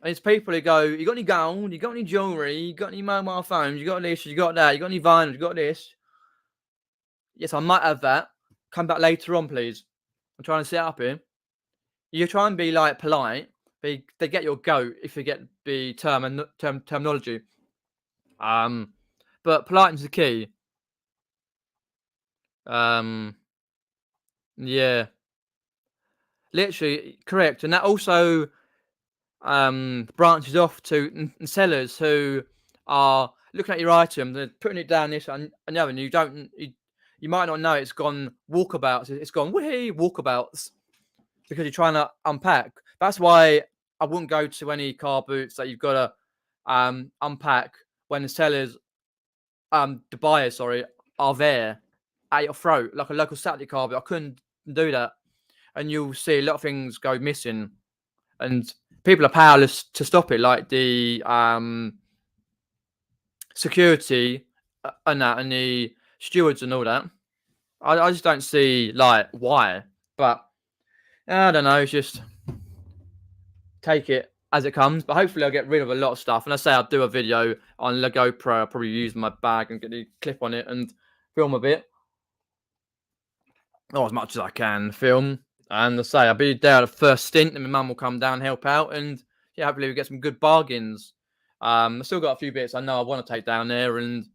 And it's people who go, "You got any gold? You got any jewelry? You got any mobile phones? You got this? You got that? You got any vinyls? You got this?" Yes, I might have that. Come back later on, please. I'm trying to set up here. You try and be like polite, but they get your goat if you get the terminology. But politeness is the key. Um, yeah, literally correct, and that also branches off to sellers who are looking at your item, they're putting it down this and the other, and you might not know it's gone walkabouts. It's gone whee walkabouts because you're trying to unpack. That's why I wouldn't go to any car boots that you've got to unpack when the sellers, the buyers, sorry, are there at your throat like a local Saturday car boot. I couldn't do that, and you'll see a lot of things go missing, and people are powerless to stop it, like the security and that, and the stewards and all that. I just don't see like why, but I don't know. It's just take it as it comes. But hopefully, I'll get rid of a lot of stuff. And I say I'll do a video on the GoPro. I'll probably use my bag and get the clip on it and film a bit, or as much as I can film. And I say I'll be there the first stint, and my mum will come down and help out, and yeah, hopefully we get some good bargains. I've still got a few bits I know I want to take down there, and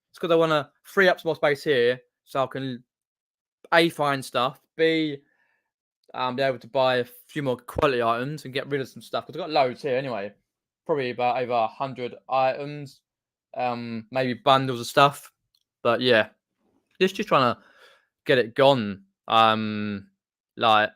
it's because I want to free up some more space here so I can A, find stuff, B, be able to buy a few more quality items and get rid of some stuff, because I've got loads here anyway. Probably about over 100 items, maybe bundles of stuff. But yeah, just trying to get it gone. Like,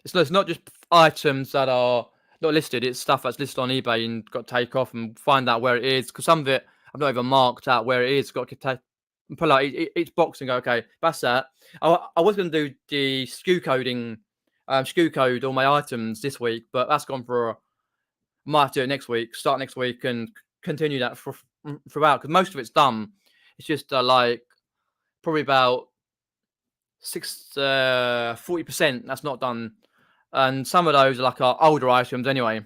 it's not just items that are not listed. It's stuff that's listed on eBay and got to take off and find out where it is. Because some of it I've not even marked out where it is. Got to take and pull out each box and go, okay, that's that. I was going to do the SKU coding, SKU code all my items this week, but that's gone for. Might have to do it next week. Start next week and continue that throughout, because most of it's done. It's just like probably about 40% that's not done, and some of those are like our older items anyway.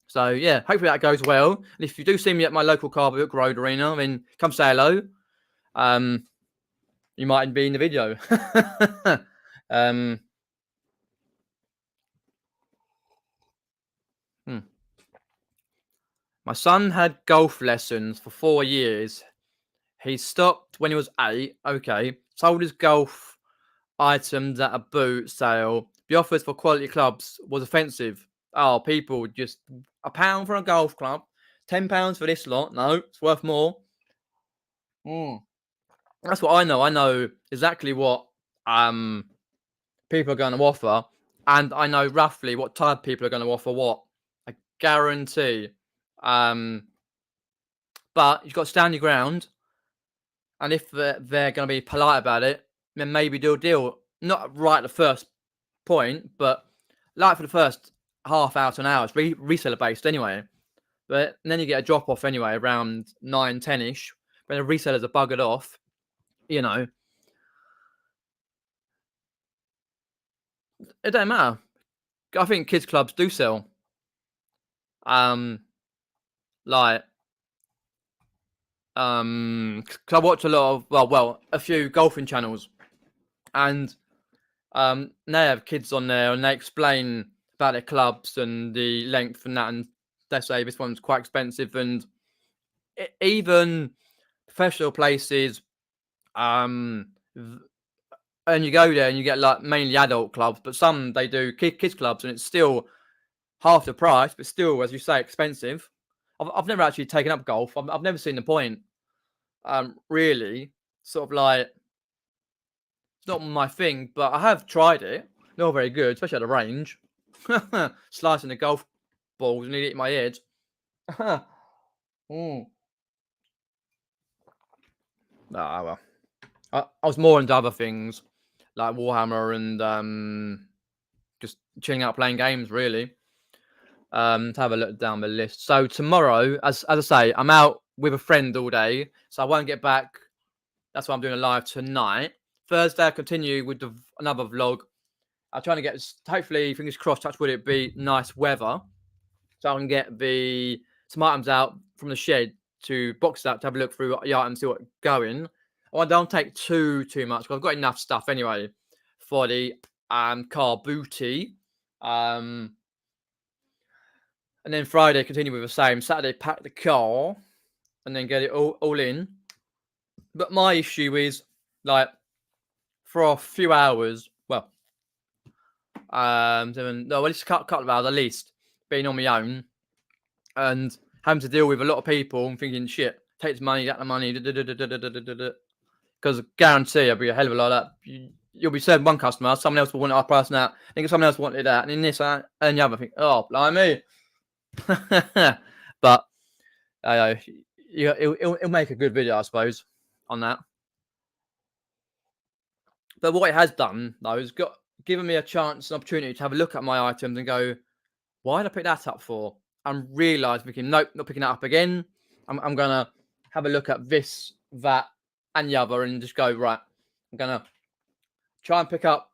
So yeah, hopefully that goes well. And if you do see me at my local Carboot Road Arena, then come say hello. You might be in the video. My son had golf lessons for 4 years. He stopped when he was 8. Okay, sold his golf items at a boot sale. The offers for quality clubs was offensive. Oh, people just £1 for a golf club, £10 for this lot. No, it's worth more. That's what I know. I know exactly what people are going to offer, and I know roughly what type of people are going to offer what. I guarantee. But you've got to stand your ground, and if they're going to be polite about it, then maybe do a deal. Not right at the first point, but like for the first half hour to an hour, it's reseller based anyway. But then you get a drop off anyway around 9, 10-ish. When the resellers are buggered off, you know, it don't matter. I think kids clubs do sell. Like, 'cause I watch a lot of a few golfing channels, and they have kids on there, and they explain about their clubs and the length and that, and they say this one's quite expensive, and even professional places, and you go there and you get like mainly adult clubs, but some they do kids clubs, and it's still half the price, but still, as you say, expensive. I've never actually taken up golf. I've never seen the point. Really, sort of like, it's not my thing, but I have tried it. Not very good, especially at the range. Slicing the golf balls and hitting my head. Well. I was more into other things like Warhammer and just chilling out playing games, really. To have a look down the list. So tomorrow, as I say, I'm out with a friend all day, so I won't get back. That's why I'm doing a live tonight. Thursday, I continue with another vlog. I'm trying to get, hopefully, fingers crossed, touch wood, it be nice weather, so I can get some items out from the shed to box it up to have a look through the items, see what's going. I don't take too much because I've got enough stuff anyway for the Carbooty. And then Friday, continue with the same. Saturday, pack the car and then get it all in. But my issue is, like, for a few hours, well, no, at least a couple of hours at least, being on my own and having to deal with a lot of people and thinking, shit, take this money, that the money, because I guarantee there'll be a hell of a lot of that. You'll be serving one customer, someone else will want our price now, then someone else wanted that, and then this and the other thing. Oh, blimey. But it'll make a good video, I suppose, on that. But what it has done, though, is given me a chance, an opportunity to have a look at my items and go, why did I pick that up for? And realise, thinking, nope, not picking that up again. I'm going to have a look at this, that, and the other and just go, right, I'm going to try and pick up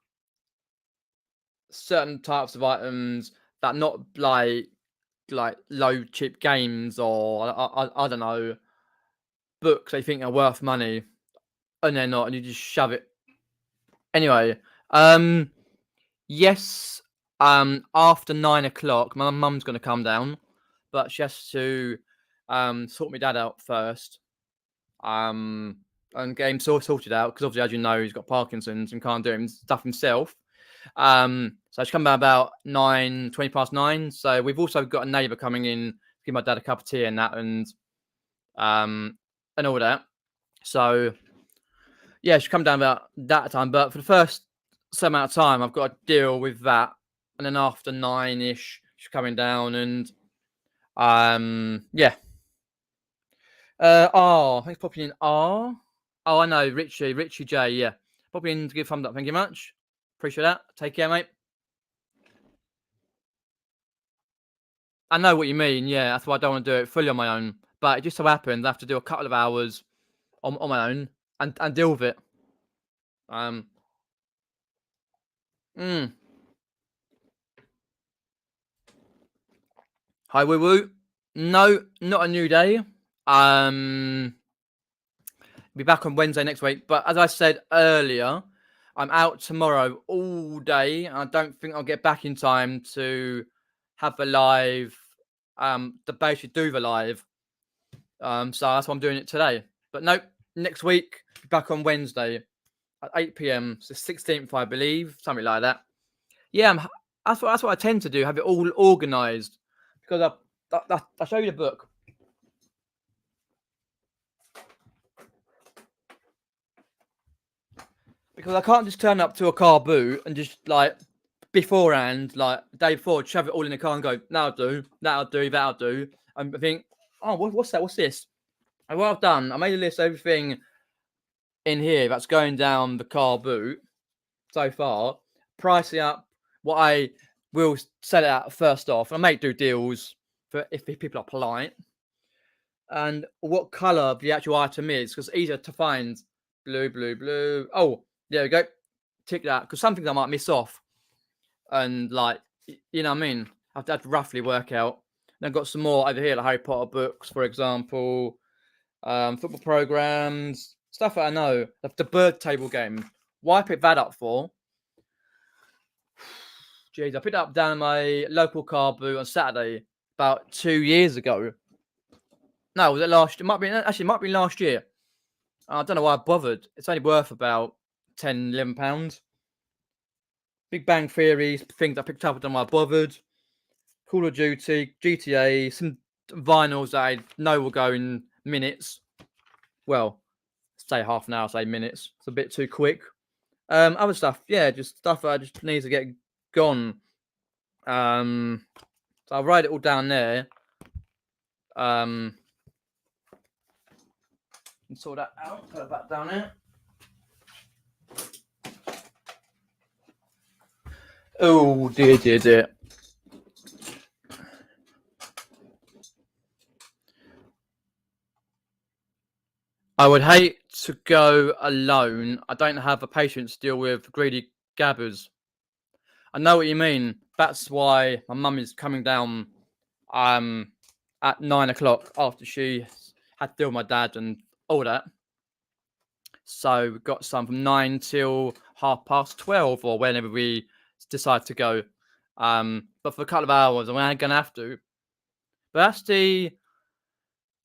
certain types of items that not like low chip games or I don't know, books they think are worth money and they're not, and you just shove it. Anyway, yes, after 9 o'clock, my mum's gonna come down, but she has to sort my dad out first. And get him sorted out because obviously, as you know, he's got Parkinson's and can't do stuff himself. So she come down about 20 past 9. So we've also got a neighbour coming in to give my dad a cup of tea and that and all that. So yeah, she come down about that time. But for the first some amount of time, I've got to deal with that. And then after 9-ish, she's coming down and yeah. Thanks for popping in. Oh, I know, Richie J. Yeah, pop in to give a thumbs up. Thank you much. Appreciate that. Take care, mate. I know what you mean. Yeah, that's why I don't want to do it fully on my own. But it just so happens I have to do a couple of hours on my own and deal with it. Hi, woo woo. No, not a new day. Be back on Wednesday next week. But as I said earlier, I'm out tomorrow all day. I don't think I'll get back in time to have the live, basically do the live. So that's why I'm doing it today. But nope, next week, back on Wednesday at 8 p.m. So 16th, I believe, something like that. Yeah, that's what I tend to do, have it all organised. Because I'll show you the book. Because I can't just turn up to a car boot and just like beforehand, like the day before, shove it all in the car and go, that'll do. And I think, oh, what's that? What's this? And what I've done, I made a list of everything in here that's going down the car boot so far, pricing up what I will sell it at first off. I may do deals for if people are polite. And what colour the actual item is, because it's easier to find. Blue. Oh, there we go. Tick that, because some things I might miss off. And like, you know what I mean? I have to roughly work out. Then I've got some more over here, like Harry Potter books, for example. Football programs, stuff that I know. The bird table game. Why I picked that up for? Jeez, I picked it up down in my local car boot on Saturday about 2 years ago. No, was it last year? It might be last year. I don't know why I bothered. It's only worth about £10, £11. Big Bang Theory, things I picked up, I don't know why I bothered. Call of Duty, GTA, some vinyls that I know will go in minutes. Well, say half an hour, say minutes. It's a bit too quick. Other stuff, yeah, just stuff that I just need to get gone. So I'll write it all down there. And sort that out. Put it back down there. Oh dear. I would hate to go alone. I don't have the patience to deal with greedy gabbers. I know what you mean. That's why my mum is coming down um at 9 o'clock after she had to deal with my dad and all that. So we've got some from 9 till 12:30 or whenever we decide to go. But for a couple of hours, I'm gonna have to. But that's the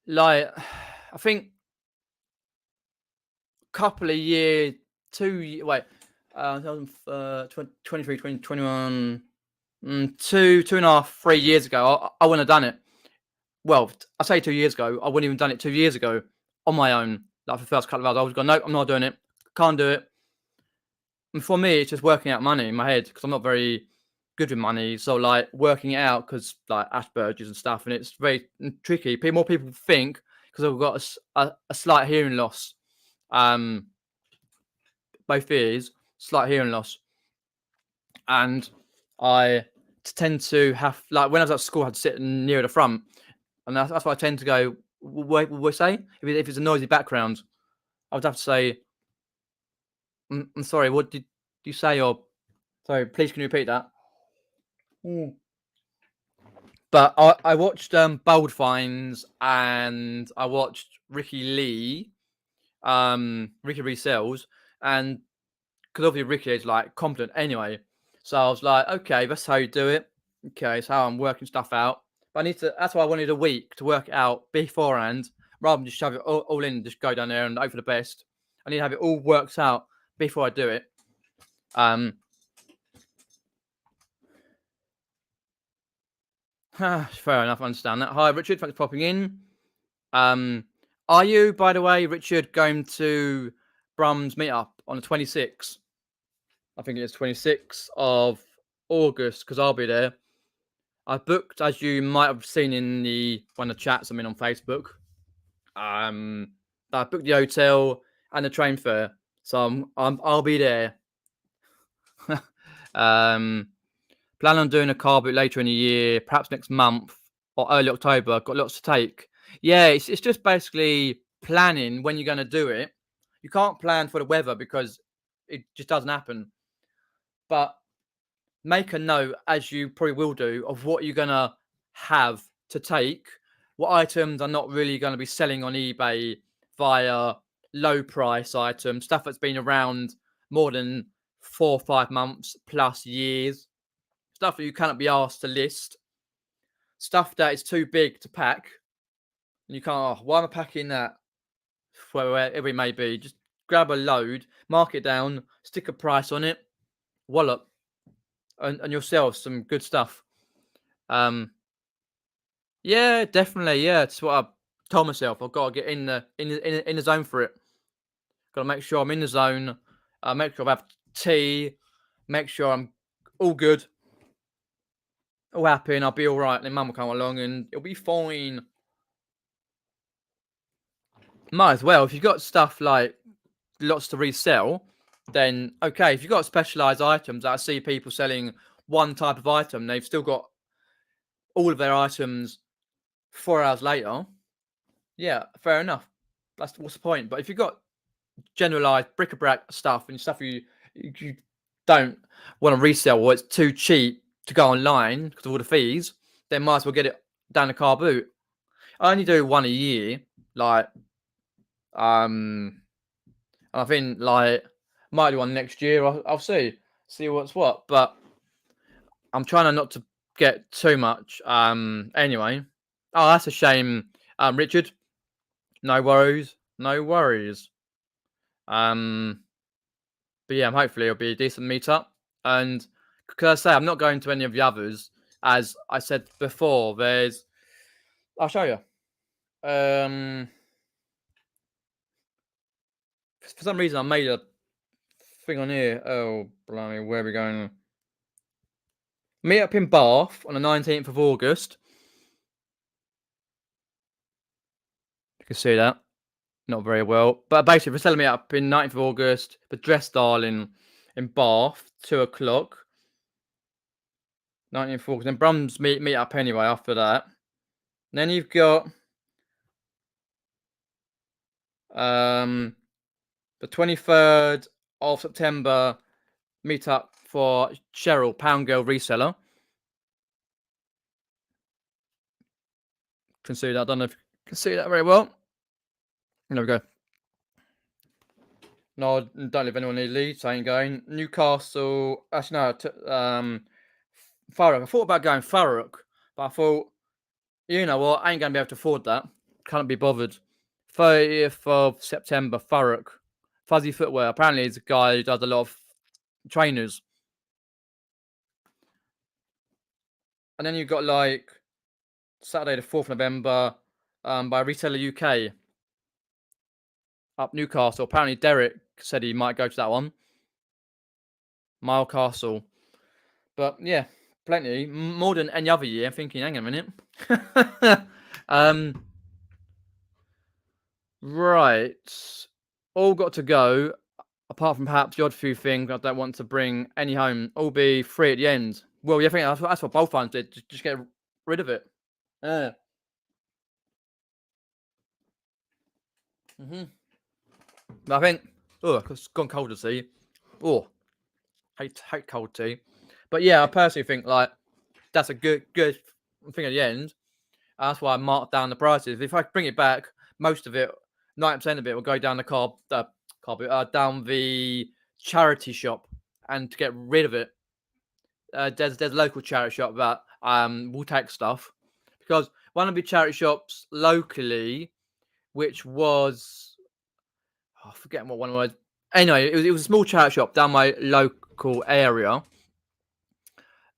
like I think couple of years, 23, 2021, 2.5, 3 years ago, I wouldn't have done it. Well, I say 2 years ago, I wouldn't even done it 2 years ago on my own. Like for the first couple of hours, I was going, no, I'm not doing it. Can't do it. And for me, it's just working out money in my head because I'm not very good with money. So like working it out because like Asperger's and stuff, and it's very tricky. More people think because I've got a slight hearing loss. Um, both ears, slight hearing loss, and I tend to have like when I was at school, I had to sit near the front, and that's why I tend to go. What we say if it's a noisy background, I would have to say, I'm sorry. What did you say? Or sorry, please can you repeat that? Mm. But I watched Bold Finds and I watched Ricky Resells, and because obviously Ricky is like competent anyway. So I was like, okay, that's how you do it. Okay, it's how I'm working stuff out. But I need to. That's why I wanted a week to work it out beforehand, rather than just shove it all in, just go down there and hope for the best. I need to have it all worked out before I do it. Um, fair enough. I understand that. Hi, Richard. Thanks for popping in. Are you, by the way, Richard, going to Brum's meetup on the 26th? I think it's 26th of August because I'll be there. I booked, as you might have seen in one of the chats I'm in on Facebook. I booked the hotel and the train fare, so I'll be there. Plan on doing a carboot later in the year, perhaps next month or early October. Got lots to take. Yeah, it's just basically planning when you're going to do it. You can't plan for the weather because it just doesn't happen. But make a note, as you probably will do, of what you're gonna have to take. What items are not really going to be selling on eBay via low price items, stuff that's been around more than 4 or 5 months plus years, stuff that you cannot be asked to list, stuff that is too big to pack. And you can't, oh, why am I packing that? Wherever it may be, just grab a load, mark it down, stick a price on it, wallop, and you'll sell some good stuff. Yeah, definitely. Yeah, that's what I told myself. I've got to get in the zone for it. Got to make sure I'm in the zone. Make sure I have tea. Make sure I'm all good, all happy, and I'll be all right. And then Mum will come along, and it'll be fine. Might as well. If you've got stuff like lots to resell, then okay. If you've got specialized items, I see people selling one type of item, they've still got all of their items 4 hours later. Yeah, fair enough. What's the point? But if you've got generalized bric-a-brac stuff and stuff you don't want to resell or it's too cheap to go online because of all the fees, then might as well get it down the car boot. I only do one a year, like I think like might do one next year. I'll see what's what, but I'm trying not to get too much. Anyway, oh that's a shame, Richard. No worries, no worries. But yeah, hopefully it'll be a decent meetup. And because I say I'm not going to any of the others, as I said before, I'll show you. For some reason I made a thing on here. Oh blimey, where are we going? Meet up in Bath on the 19th of August. You can see that. Not very well. But basically, we're selling me up in 19th of August, the Dress Darling in Bath, 2 o'clock. 19th of August. Then Brum's meet up anyway after that. And then you've got The 23rd of September, meet up for Cheryl, Pound Girl reseller. Can see that. I don't know if you can see that very well. There we go. No, I don't live anywhere near Leeds. I ain't going. Newcastle. Actually, no. Thurrock. I thought about going Thurrock, but I thought, you know what? I ain't going to be able to afford that. Can't be bothered. 30th of September, Thurrock. Fuzzy Footwear. Apparently, he's a guy who does a lot of trainers. And then you've got like Saturday, the 4th of November, by Reseller UK up Newcastle. Apparently, Derek said he might go to that one. Mile Castle. But yeah, plenty. More than any other year. I'm thinking, hang on a minute. Right. All got to go. Apart from perhaps the odd few things I don't want to bring any home. All be free at the end. Well, yeah, I think that's what both fans did. Just get rid of it. Yeah. But I think, it's gone cold to see. Oh, hate cold tea. But yeah, I personally think like that's a good thing at the end. That's why I marked down the prices. If I bring it back, most of it, 90% of it, will go down the down the charity shop, and to get rid of it, there's a local charity shop that will take stuff, because one of the charity shops locally, which was, I forget what one was. Anyway, it was a small charity shop down my local area.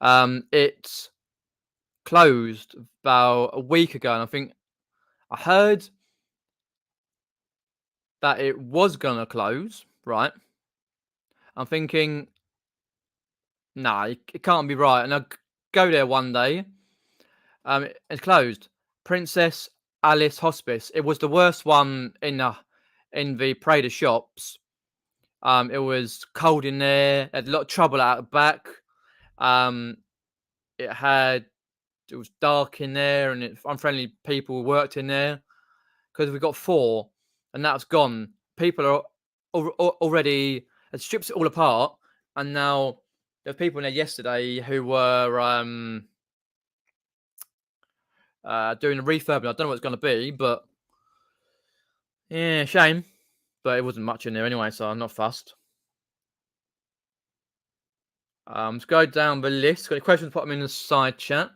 It closed about a week ago, and I think I heard that it was gonna close, right? I'm thinking, nah, it can't be right. And I go there one day. It's closed. Princess Alice Hospice. It was the worst one in the Prada shops. It was cold in there. Had a lot of trouble out the back. It was dark in there, and unfriendly people worked in there, because we got 4, and that's gone. People are already, it strips it all apart, and now there's people in there yesterday who were doing a refurb. I don't know what it's going to be, but yeah, shame. But it wasn't much in there anyway, so I'm not fussed. Let's go down the list. Got any questions? Put them in the side chat.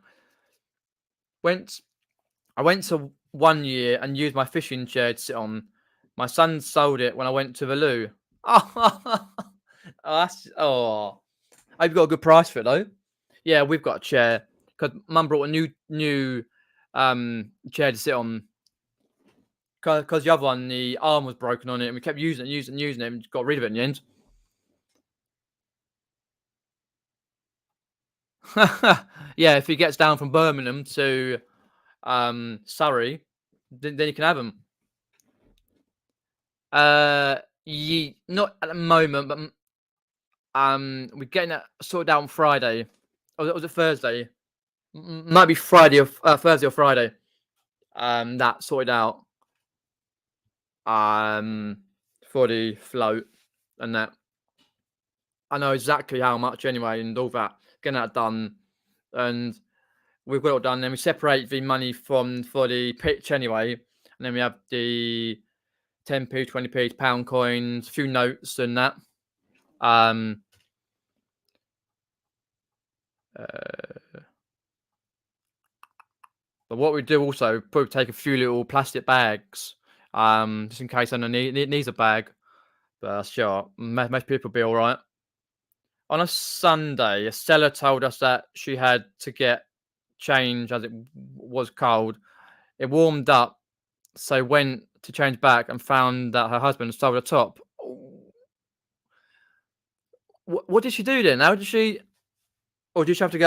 I went to 1 year and used my fishing chair to sit on. My son sold it when I went to the loo. Oh, I hope you got a good price for it though. Yeah, we've got a chair because Mum brought a new chair to sit on. Because the other one, the arm was broken on it, and we kept using it, and got rid of it in the end. Yeah, if he gets down from Birmingham to Surrey, then you can have them. Not at the moment, but we're getting that sorted out on Friday. Or was it Thursday? Might be Friday or Thursday or Friday. That sorted out. For the float and that. I know exactly how much anyway, and all that. Getting that done, and we've got it all done. Then we separate the money for the pitch anyway, and then we have the 10p, 20p, pound coins, a few notes, and that. But what we do also, probably take a few little plastic bags, just in case anyone needs a bag. But sure, most people will be all right. On a Sunday, a seller told us that she had to get change as it was cold. It warmed up, so went to change back and found that her husband sold a top. What did she do then? How did she? Or did she have to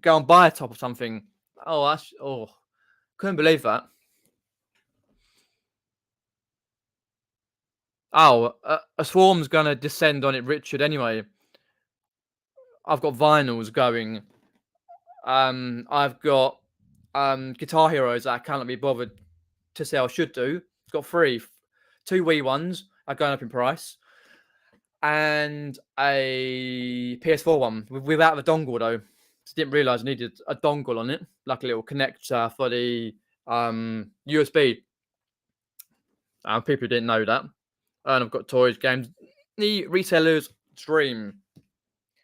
go and buy a top or something? Couldn't believe that. A swarm's gonna descend on it, Richard. Anyway, I've got vinyls going. I've got Guitar Heroes that I cannot be bothered to say I should do. It's got 3. 2 Wii ones are going up in price, and a PS4 one without the dongle though. Didn't realize I needed a dongle on it, like a little connector for the USB. People didn't know that. And I've got toys, games, the reseller's dream.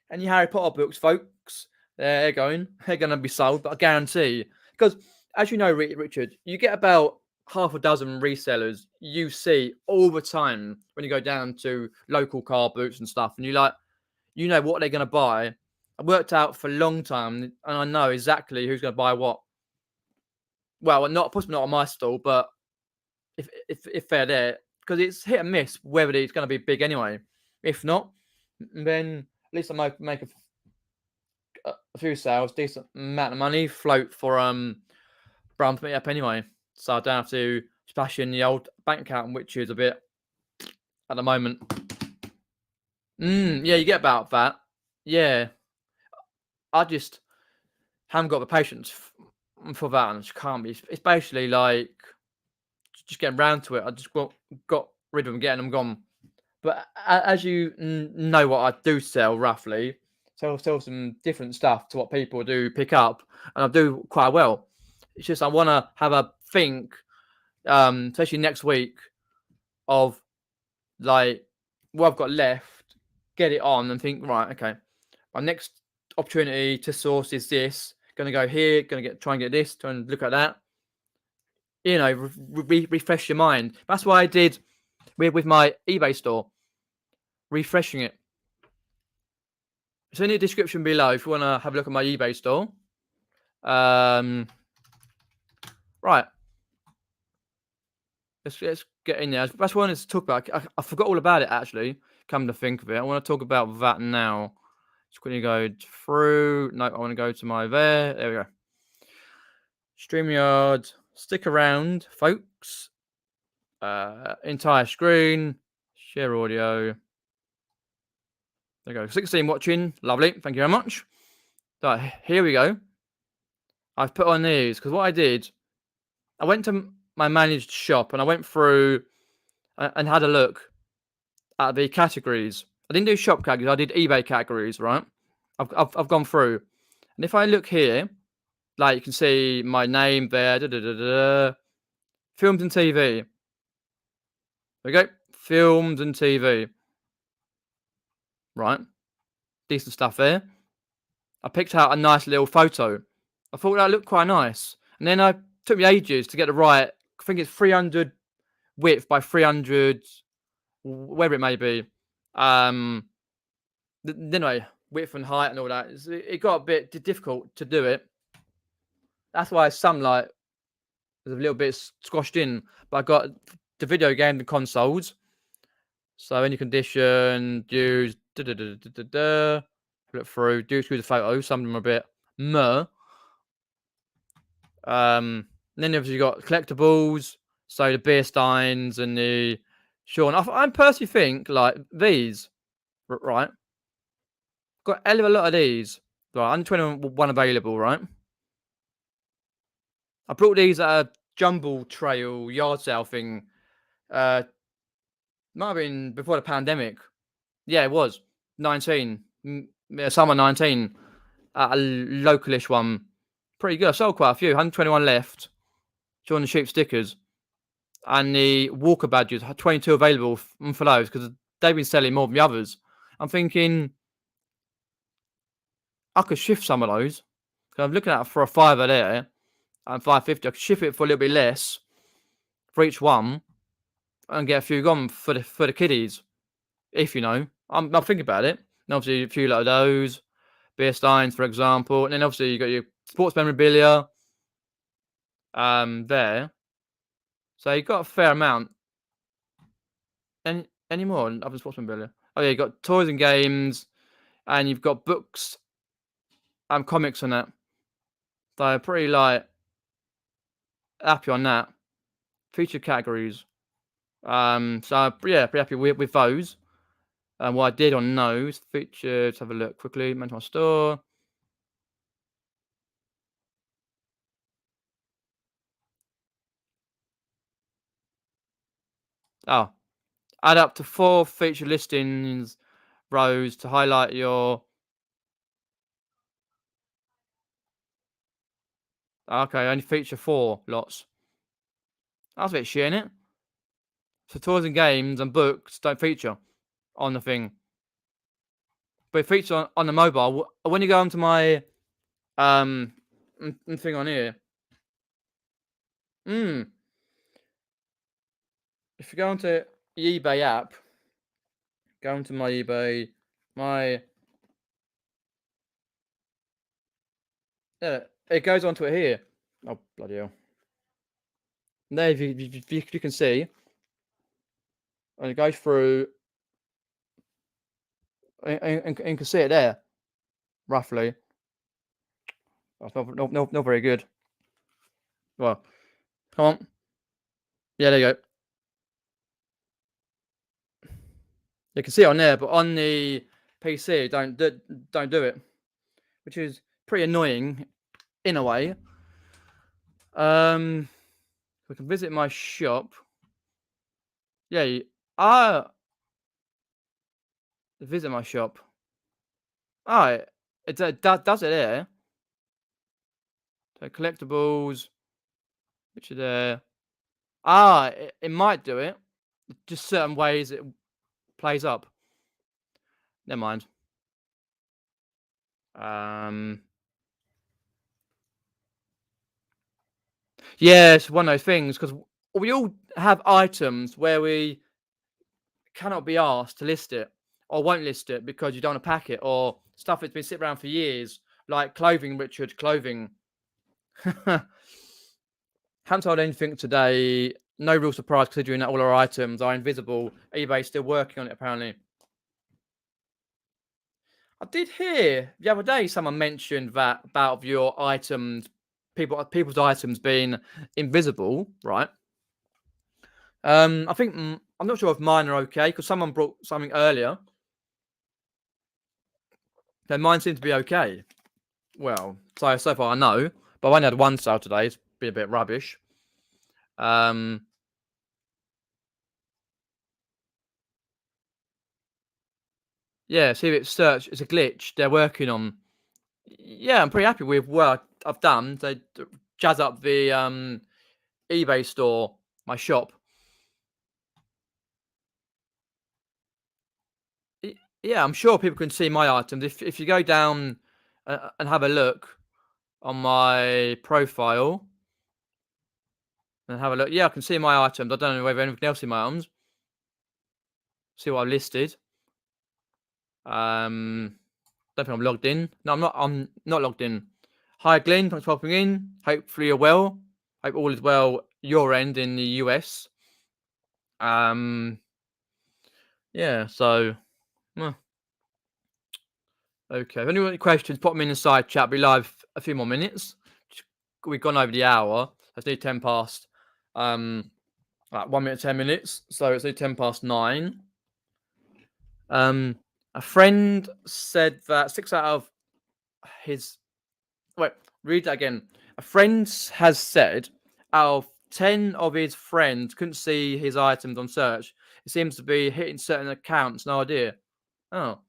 And your Harry Potter books, folks, they're going to be sold, but I guarantee, because as you know, Richard, you get about half a dozen resellers you see all the time when you go down to local car boots and stuff, and you know what they're going to buy. I worked out for a long time, and I know exactly who's going to buy what. Well, not possibly not on my stall, but if they're there, because it's hit and miss whether it's going to be big anyway. If not, then at least I might make a few sales, decent amount of money, float for Brown to meet up anyway. So I don't have to splash in the old bank account, which is a bit at the moment. Yeah, you get about that. Yeah, I just haven't got the patience for that, and it can't be. It's basically like just getting round to it. I just got rid of them, getting them gone. But as you know, what I do sell roughly, sell some different stuff to what people do pick up, and I do quite well. It's just I want to have a think, especially next week, of like what I've got left, get it on, and think, right, okay, my next opportunity to source is this. Gonna go here, try and get this, try and look at that. You know, refresh your mind. That's what I did with my eBay store, refreshing it. It's in the description below if you want to have a look at my eBay store. Right. Let's get in there. That's what I wanted to talk about. I forgot all about it, actually, come to think of it. I want to talk about that now. Just quickly go through. No, I want to go to my there. There we go. StreamYard. Stick around, folks. Entire screen. Share audio. There you go. 16 watching. Lovely. Thank you very much. Right, here we go. I've put on these because what I did, I went to my managed shop and I went through and had a look at the categories. I didn't do shop categories. I did eBay categories, right? I've gone through, and if I look here, like you can see my name there. Films and TV. There we go. Films and TV. Right. Decent stuff there. I picked out a nice little photo. I thought that looked quite nice. And then it took me ages to get the right, I think it's 300 width by 300, whatever it may be. Anyway, width and height and all that. It got a bit difficult to do it. That's why some like there's a little bit squashed in. But I got the video game, the consoles. So any condition, use look through, do through the photos. Some of them are a bit meh. And then obviously you got collectibles, so the beer steins and the Sean. I personally think like these, right? Got a hell of a lot of these. Right, under 21 available, right? I brought these at a Jumble Trail yard sale thing. Might have been before the pandemic. Yeah, it was 19. Summer 19. A localish one. Pretty good. I sold quite a few. 121 left. Showing the cheap stickers. And the Walker badges, 22 available for those because they've been selling more than the others. I'm thinking I could shift some of those. Because I'm looking at it for a $5 there and $5.50. I could shift it for a little bit less for each one and get a few gone for the kiddies. If you know, I'm thinking about it. And obviously a few like those, beer steins, for example. And then obviously you got your sports memorabilia there. So you got a fair amount. Any more other sports memorabilia? Oh yeah, you got toys and games, and you've got books and comics on that. So pretty like happy on that. Featured categories. So yeah, pretty happy with those. What I did on those featured. Let's have a look quickly. Went to my store. Oh, add up to 4 feature listings rows to highlight your. Okay, only feature 4 lots. That's a bit shit, innit? So tours and games and books don't feature on the thing, but it features on the mobile. When you go onto my thing on here, mm, if you go onto the eBay app, go into my eBay, my yeah, it goes onto it here. Oh bloody hell! There, if you can see, and it goes through, and you can see it there roughly. That's not very good. Well, come on. Yeah, there you go. You can see it on there, but on the PC, don't do it, which is pretty annoying in a way. We can visit my shop. Yeah, visit my shop. Oh, does it there? So collectibles, which are there. It might do it. Just certain ways it plays up. Never mind. Yeah, it's one of those things because we all have items where we cannot be asked to list it or won't list it because you don't want to pack it or stuff that's been sitting around for years, like clothing, Richard, clothing. Haven't sold anything today. No real surprise considering that all our items are invisible. eBay's still working on it, apparently. I did hear the other day someone mentioned that about your items, people's items being invisible, right? I think I'm not sure if mine are okay because someone brought something earlier. Then mine seems to be okay. Well, so far I know, but I only had one sale today. It's been a bit rubbish. Yeah, see if it's search. It's a glitch they're working on. Yeah, I'm pretty happy with what I've done. They jazz up the eBay store, my shop. Yeah, I'm sure people can see my items. If you go down and have a look on my profile and have a look, yeah, I can see my items. I don't know whether anything else in my items. See what I've listed. Don't think I'm logged in. No, I'm not. I'm not logged in. Hi, Glenn. Thanks for popping in. Hopefully you're well. Hope all is well your end in the US. Yeah. So, well, okay. If anyone got any questions, pop them in the side chat. I'll be live a few more minutes. We've gone over the hour. It's nearly 10 past. Like 1 minute, 10 minutes. So it's only 10 past 9. A friend said that 6 out of his. Wait, read that again. A friend has said out of 10 of his friends couldn't see his items on search. It seems to be hitting certain accounts. No idea. Oh.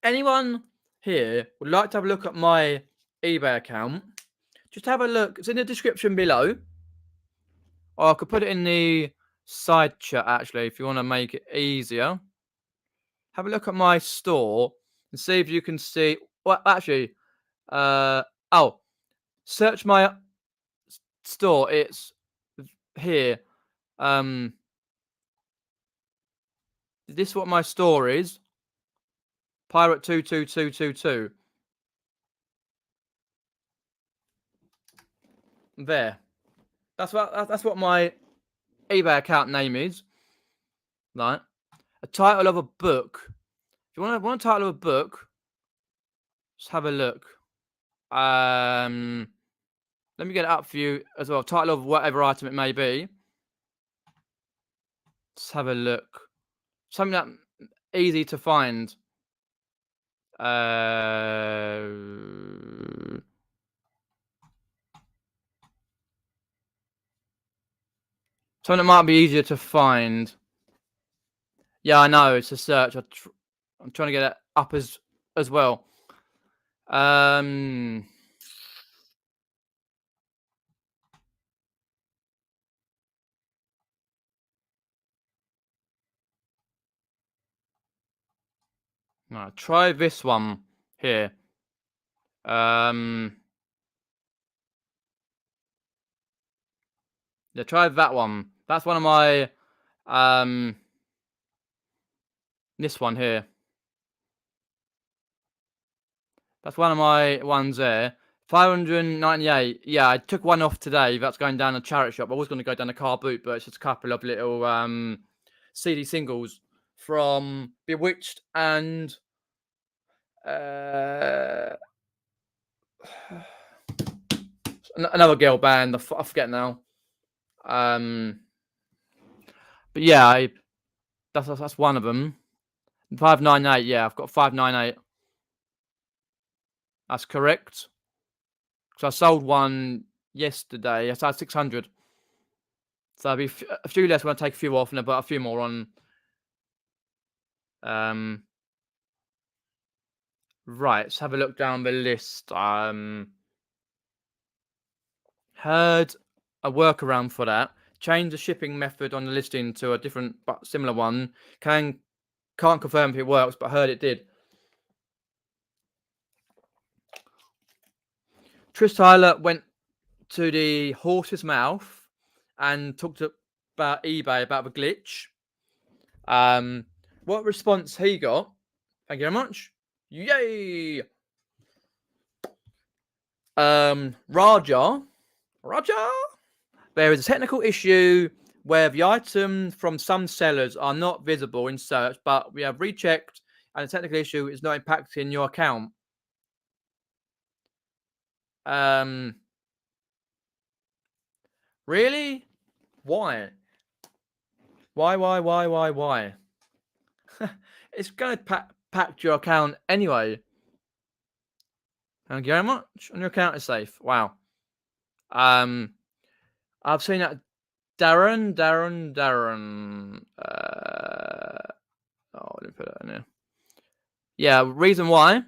Anyone here would like to have a look at my eBay account? Just have a look. It's in the description below. Or I could put it in the side chat actually if you want to make it easier. Have a look at my store and see if you can see. Well, actually, oh, search my store. It's here. This is what my store is. Pirate 22222. There. That's what my eBay account name is. Right. A title of a book. If you want a title of a book, just have a look. Let me get it up for you as well. Title of whatever item it may be. Let's have a look. Something that easy to find. Something that might be easier to find. Yeah, I know. It's a search. I'm trying to get it up as well. No, try this one here. Yeah, try that one. That's one of my this one here. That's one of my ones there. 598. Yeah, I took one off today. That's going down a charity shop. I was going to go down a Carboot, but it's just a couple of little CD singles from Bewitched and another girl band. I forget now. But yeah, that's one of them. 598. Yeah, I've got 598. That's correct. So I sold one yesterday. I sold 600. So there'll be a few less when I take a few off, and I've got a few more on. Right, let's have a look down the list. Heard a workaround for that. Change the shipping method on the listing to a different but similar one. Can't confirm if it works, but heard it did. Trish Tyler went to the horse's mouth and talked about eBay about the glitch. What response he got? Thank you very much. Yay! Raja, there is a technical issue where the items from some sellers are not visible in search, but we have rechecked and the technical issue is not impacting your account. Really? Why? Why? It's going to pack your account anyway. Thank you very much. And your account is safe. Wow. I've seen that. Darren. Let me put it in here. Yeah, reason why.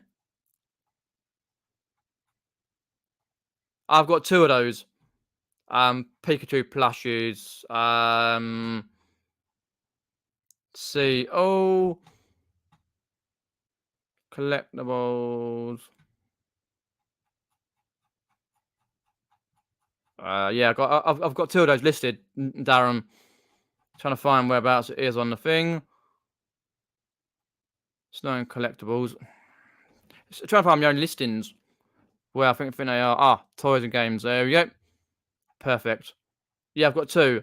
I've got two of those. Pikachu plushies. See. Oh. Collectibles. Yeah, I've got two of those listed, Darren. Trying to find whereabouts it is on the thing. Snow and collectibles. Trying to find my own listings. Where I think they are. Ah, toys and games. There we go. Perfect. Yeah, I've got two.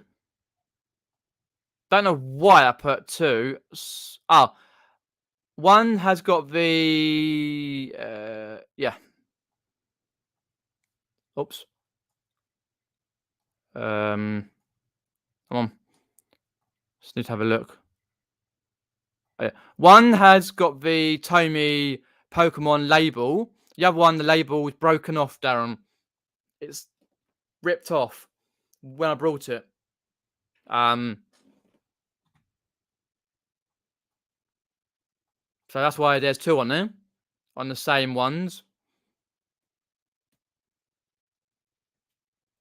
Don't know why I put two. One has got the yeah. Oops. Come on. Just need to have a look. One has got the Tomy Pokemon label. The other one, the label is broken off, Darren. It's ripped off when I brought it. So that's why there's two on there, on the same ones.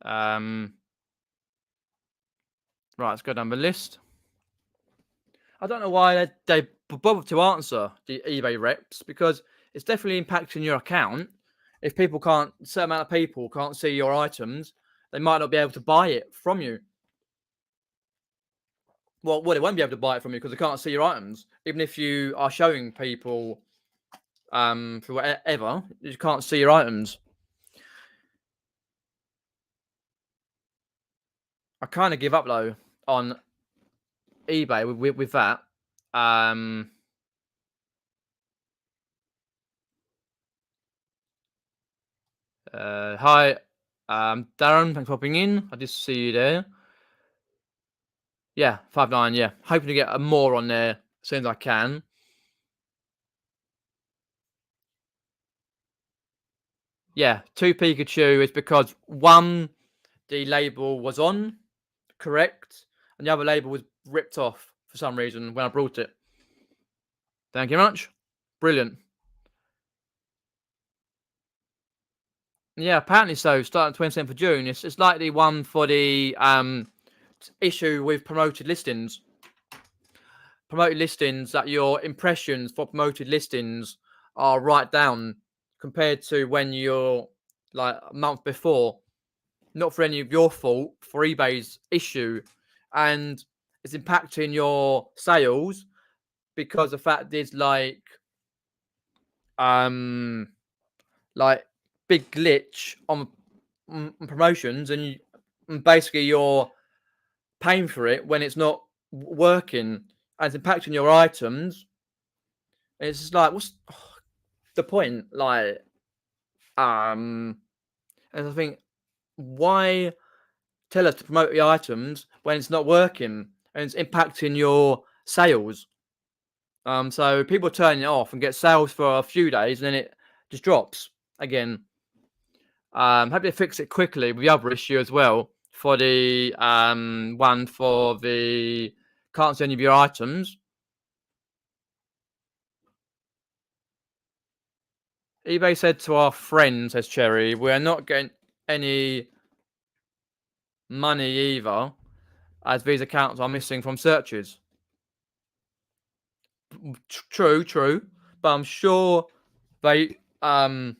Right, let's go down the list. I don't know why they bothered to answer the eBay reps, because it's definitely impacting your account. If people can't, a certain amount of people can't see your items, they might not be able to buy it from you. Well, they won't be able to buy it from you because they can't see your items. Even if you are showing people, for whatever, you can't see your items. I kind of give up though on eBay with that. Hi, Darren, thanks for popping in. I just see you there. Yeah, 5.9. Yeah, hoping to get more on there as soon as I can. Yeah, two Pikachu is because one, the label was on, correct. and the other label was ripped off for some reason when I brought it. Thank you very much. Brilliant. Yeah, apparently so. Starting 27th of June. It's like the one for the issue with promoted listings. Promoted listings, that your impressions for promoted listings are right down compared to when you're like a month before. Not for any of your fault, for eBay's issue, and it's impacting your sales because the fact is like big glitch on promotions, and basically you're paying for it when it's not working, and it's impacting your items. And it's just like, what's the point? Like, and I think, why tell us to promote the items when it's not working and it's impacting your sales? So people turn it off and get sales for a few days, and then it just drops again. Hope they fix it quickly with the other issue as well, for the one for the can't see any of your items. eBay said to our friend, says Cherry, we're not getting any money either, as these accounts are missing from searches. True, but I'm sure they okay.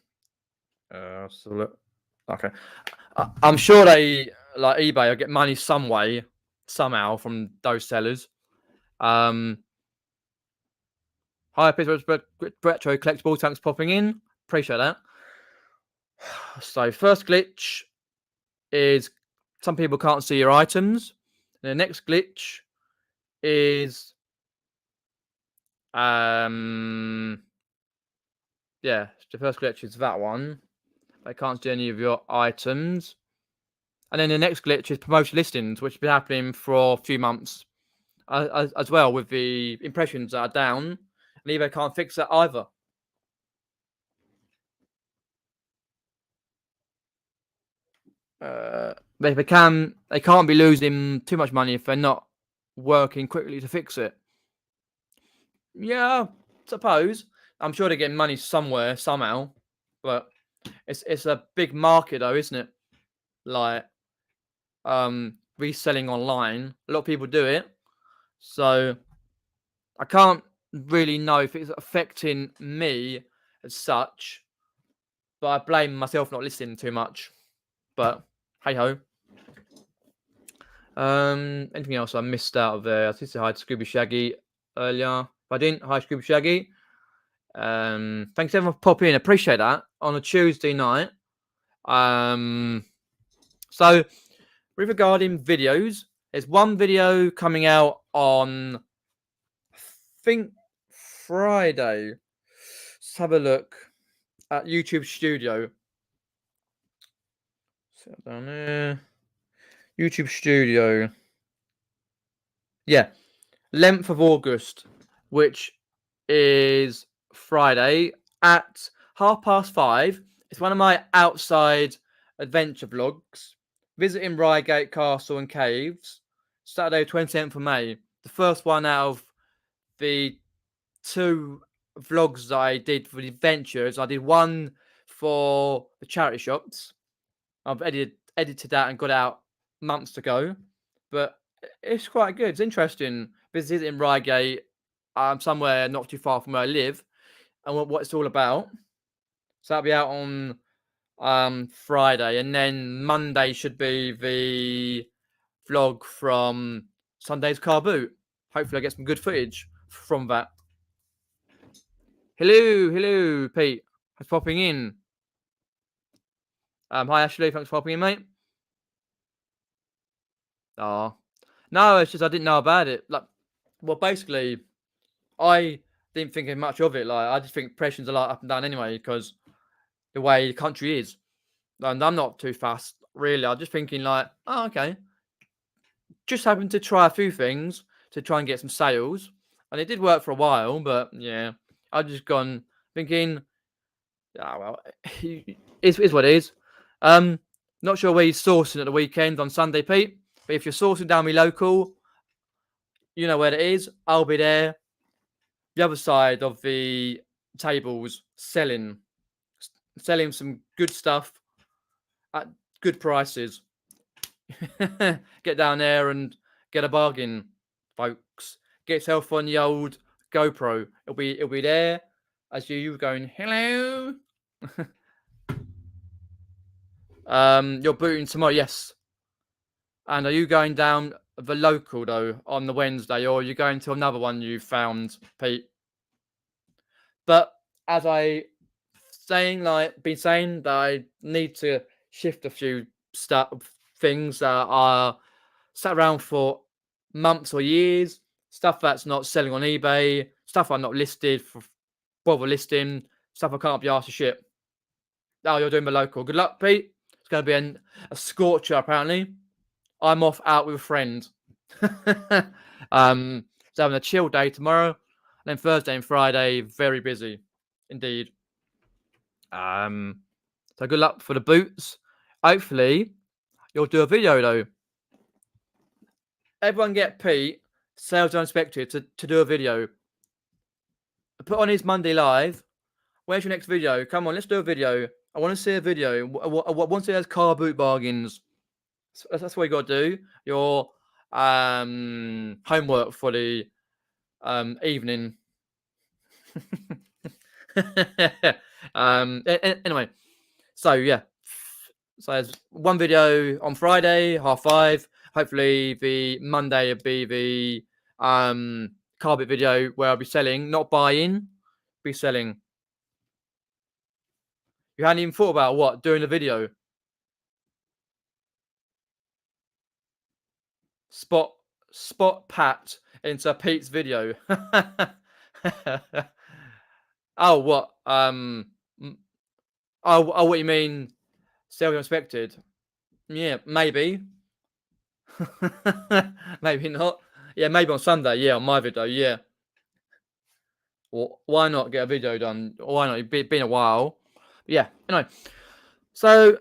I'm sure they, like eBay, will get money some way, somehow, from those sellers. Hi, Pittsburgh Retro Collectible, thanks for popping in. Appreciate that. So, first glitch is some people can't see your items. The next glitch is yeah, the first glitch is that one. They can't see any of your items. And then the next glitch is promotion listings, which has been happening for a few months as well, with the impressions that are down. And eBay can't fix that either. They can't be losing too much money if they're not working quickly to fix it. Yeah, suppose. I'm sure they're getting money somewhere, somehow. But it's a big market though, isn't it? Like reselling online. A lot of people do it. So I can't really know if it's affecting me as such. But I blame myself not listening too much. But hey ho. Anything else I missed out of there? I did say hi to Scooby Shaggy earlier. If I didn't, hi Scooby Shaggy. Thanks everyone for popping in. Appreciate that on a Tuesday night. So regarding videos, there's one video coming out on, I think, Friday. Let's have a look at YouTube Studio. Sit down there. YouTube Studio. Yeah, 11th of August, which is Friday at 5:30. It's one of my outside adventure vlogs, visiting Reigate Castle and Caves, Saturday 27th of May. The first one out of the two vlogs that I did for the adventures. I did one for the charity shops. I've edited that and got it out months ago, but it's quite good. It's interesting visiting Reigate, somewhere not too far from where I live, and what it's all about. So that'll be out on Friday, and then Monday should be the vlog from Sunday's Carboot. Hopefully I get some good footage from that. Hello, Pete. Thanks for popping in. Hi Ashley, thanks for popping in, mate. Oh, no, it's just I didn't know about it. Like, well, basically, I didn't think much of it. Like, I just think impressions are like up and down anyway, because the way the country is. And I'm not too fast, really. I'm just thinking like, oh, okay. Just happened to try a few things to try and get some sales, and it did work for a while. But yeah, I've just gone thinking, well, it's what it is. Not sure where you're sourcing at the weekend on Sunday, Pete. But if you're sourcing down me local, you know where it is. I'll be there. The other side of the tables, selling some good stuff at good prices. Get down there and get a bargain, folks. Get yourself on the old GoPro. It'll be there as you going, hello. You're booting tomorrow, yes. And are you going down the local though on the Wednesday, or are you going to another one you found, Pete? But as I been saying that I need to shift a few things that are sat around for months or years, stuff that's not selling on eBay, stuff I'm not listed for bother listing, stuff I can't be asked to ship. Oh, you're doing the local. Good luck, Pete. It's going to be a scorcher, apparently. I'm off out with a friend. So having a chill day tomorrow. And then Thursday and Friday, very busy. Indeed. So good luck for the boots. Hopefully, you'll do a video, though. Everyone get Pete, Sales Unexpected, to do a video. Put on his Monday live. Where's your next video? Come on, let's do a video. I want to see a video. I want to see those car boot bargains. That's what you got to do. Your homework for the evening. Anyway, so yeah. So there's one video on Friday, 5:30. Hopefully the Monday will be the carpet video where I'll be selling, not buying, be selling. You hadn't even thought about what? Doing a video. Spot Pat into Pete's video. Oh, what? Oh, what you mean? Sales Unexpected? Yeah, maybe. Maybe not. Yeah, maybe on Sunday. Yeah, on my video. Yeah. Well, why not get a video done? Why not? It's been a while. But yeah. Anyway, so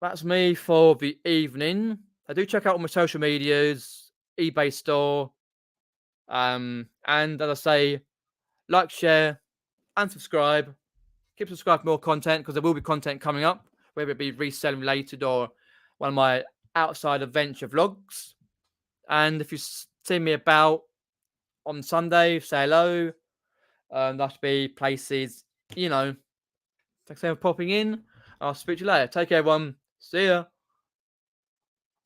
that's me for the evening. I do check out all my social medias, eBay store, and as I say, like, share, and subscribe. Keep subscribing for more content because there will be content coming up, whether it be reselling related or one of my outside adventure vlogs. And if you see me about on Sunday, say hello. That should be places, you know. Thanks for popping in. I'll speak to you later. Take care, everyone. See ya.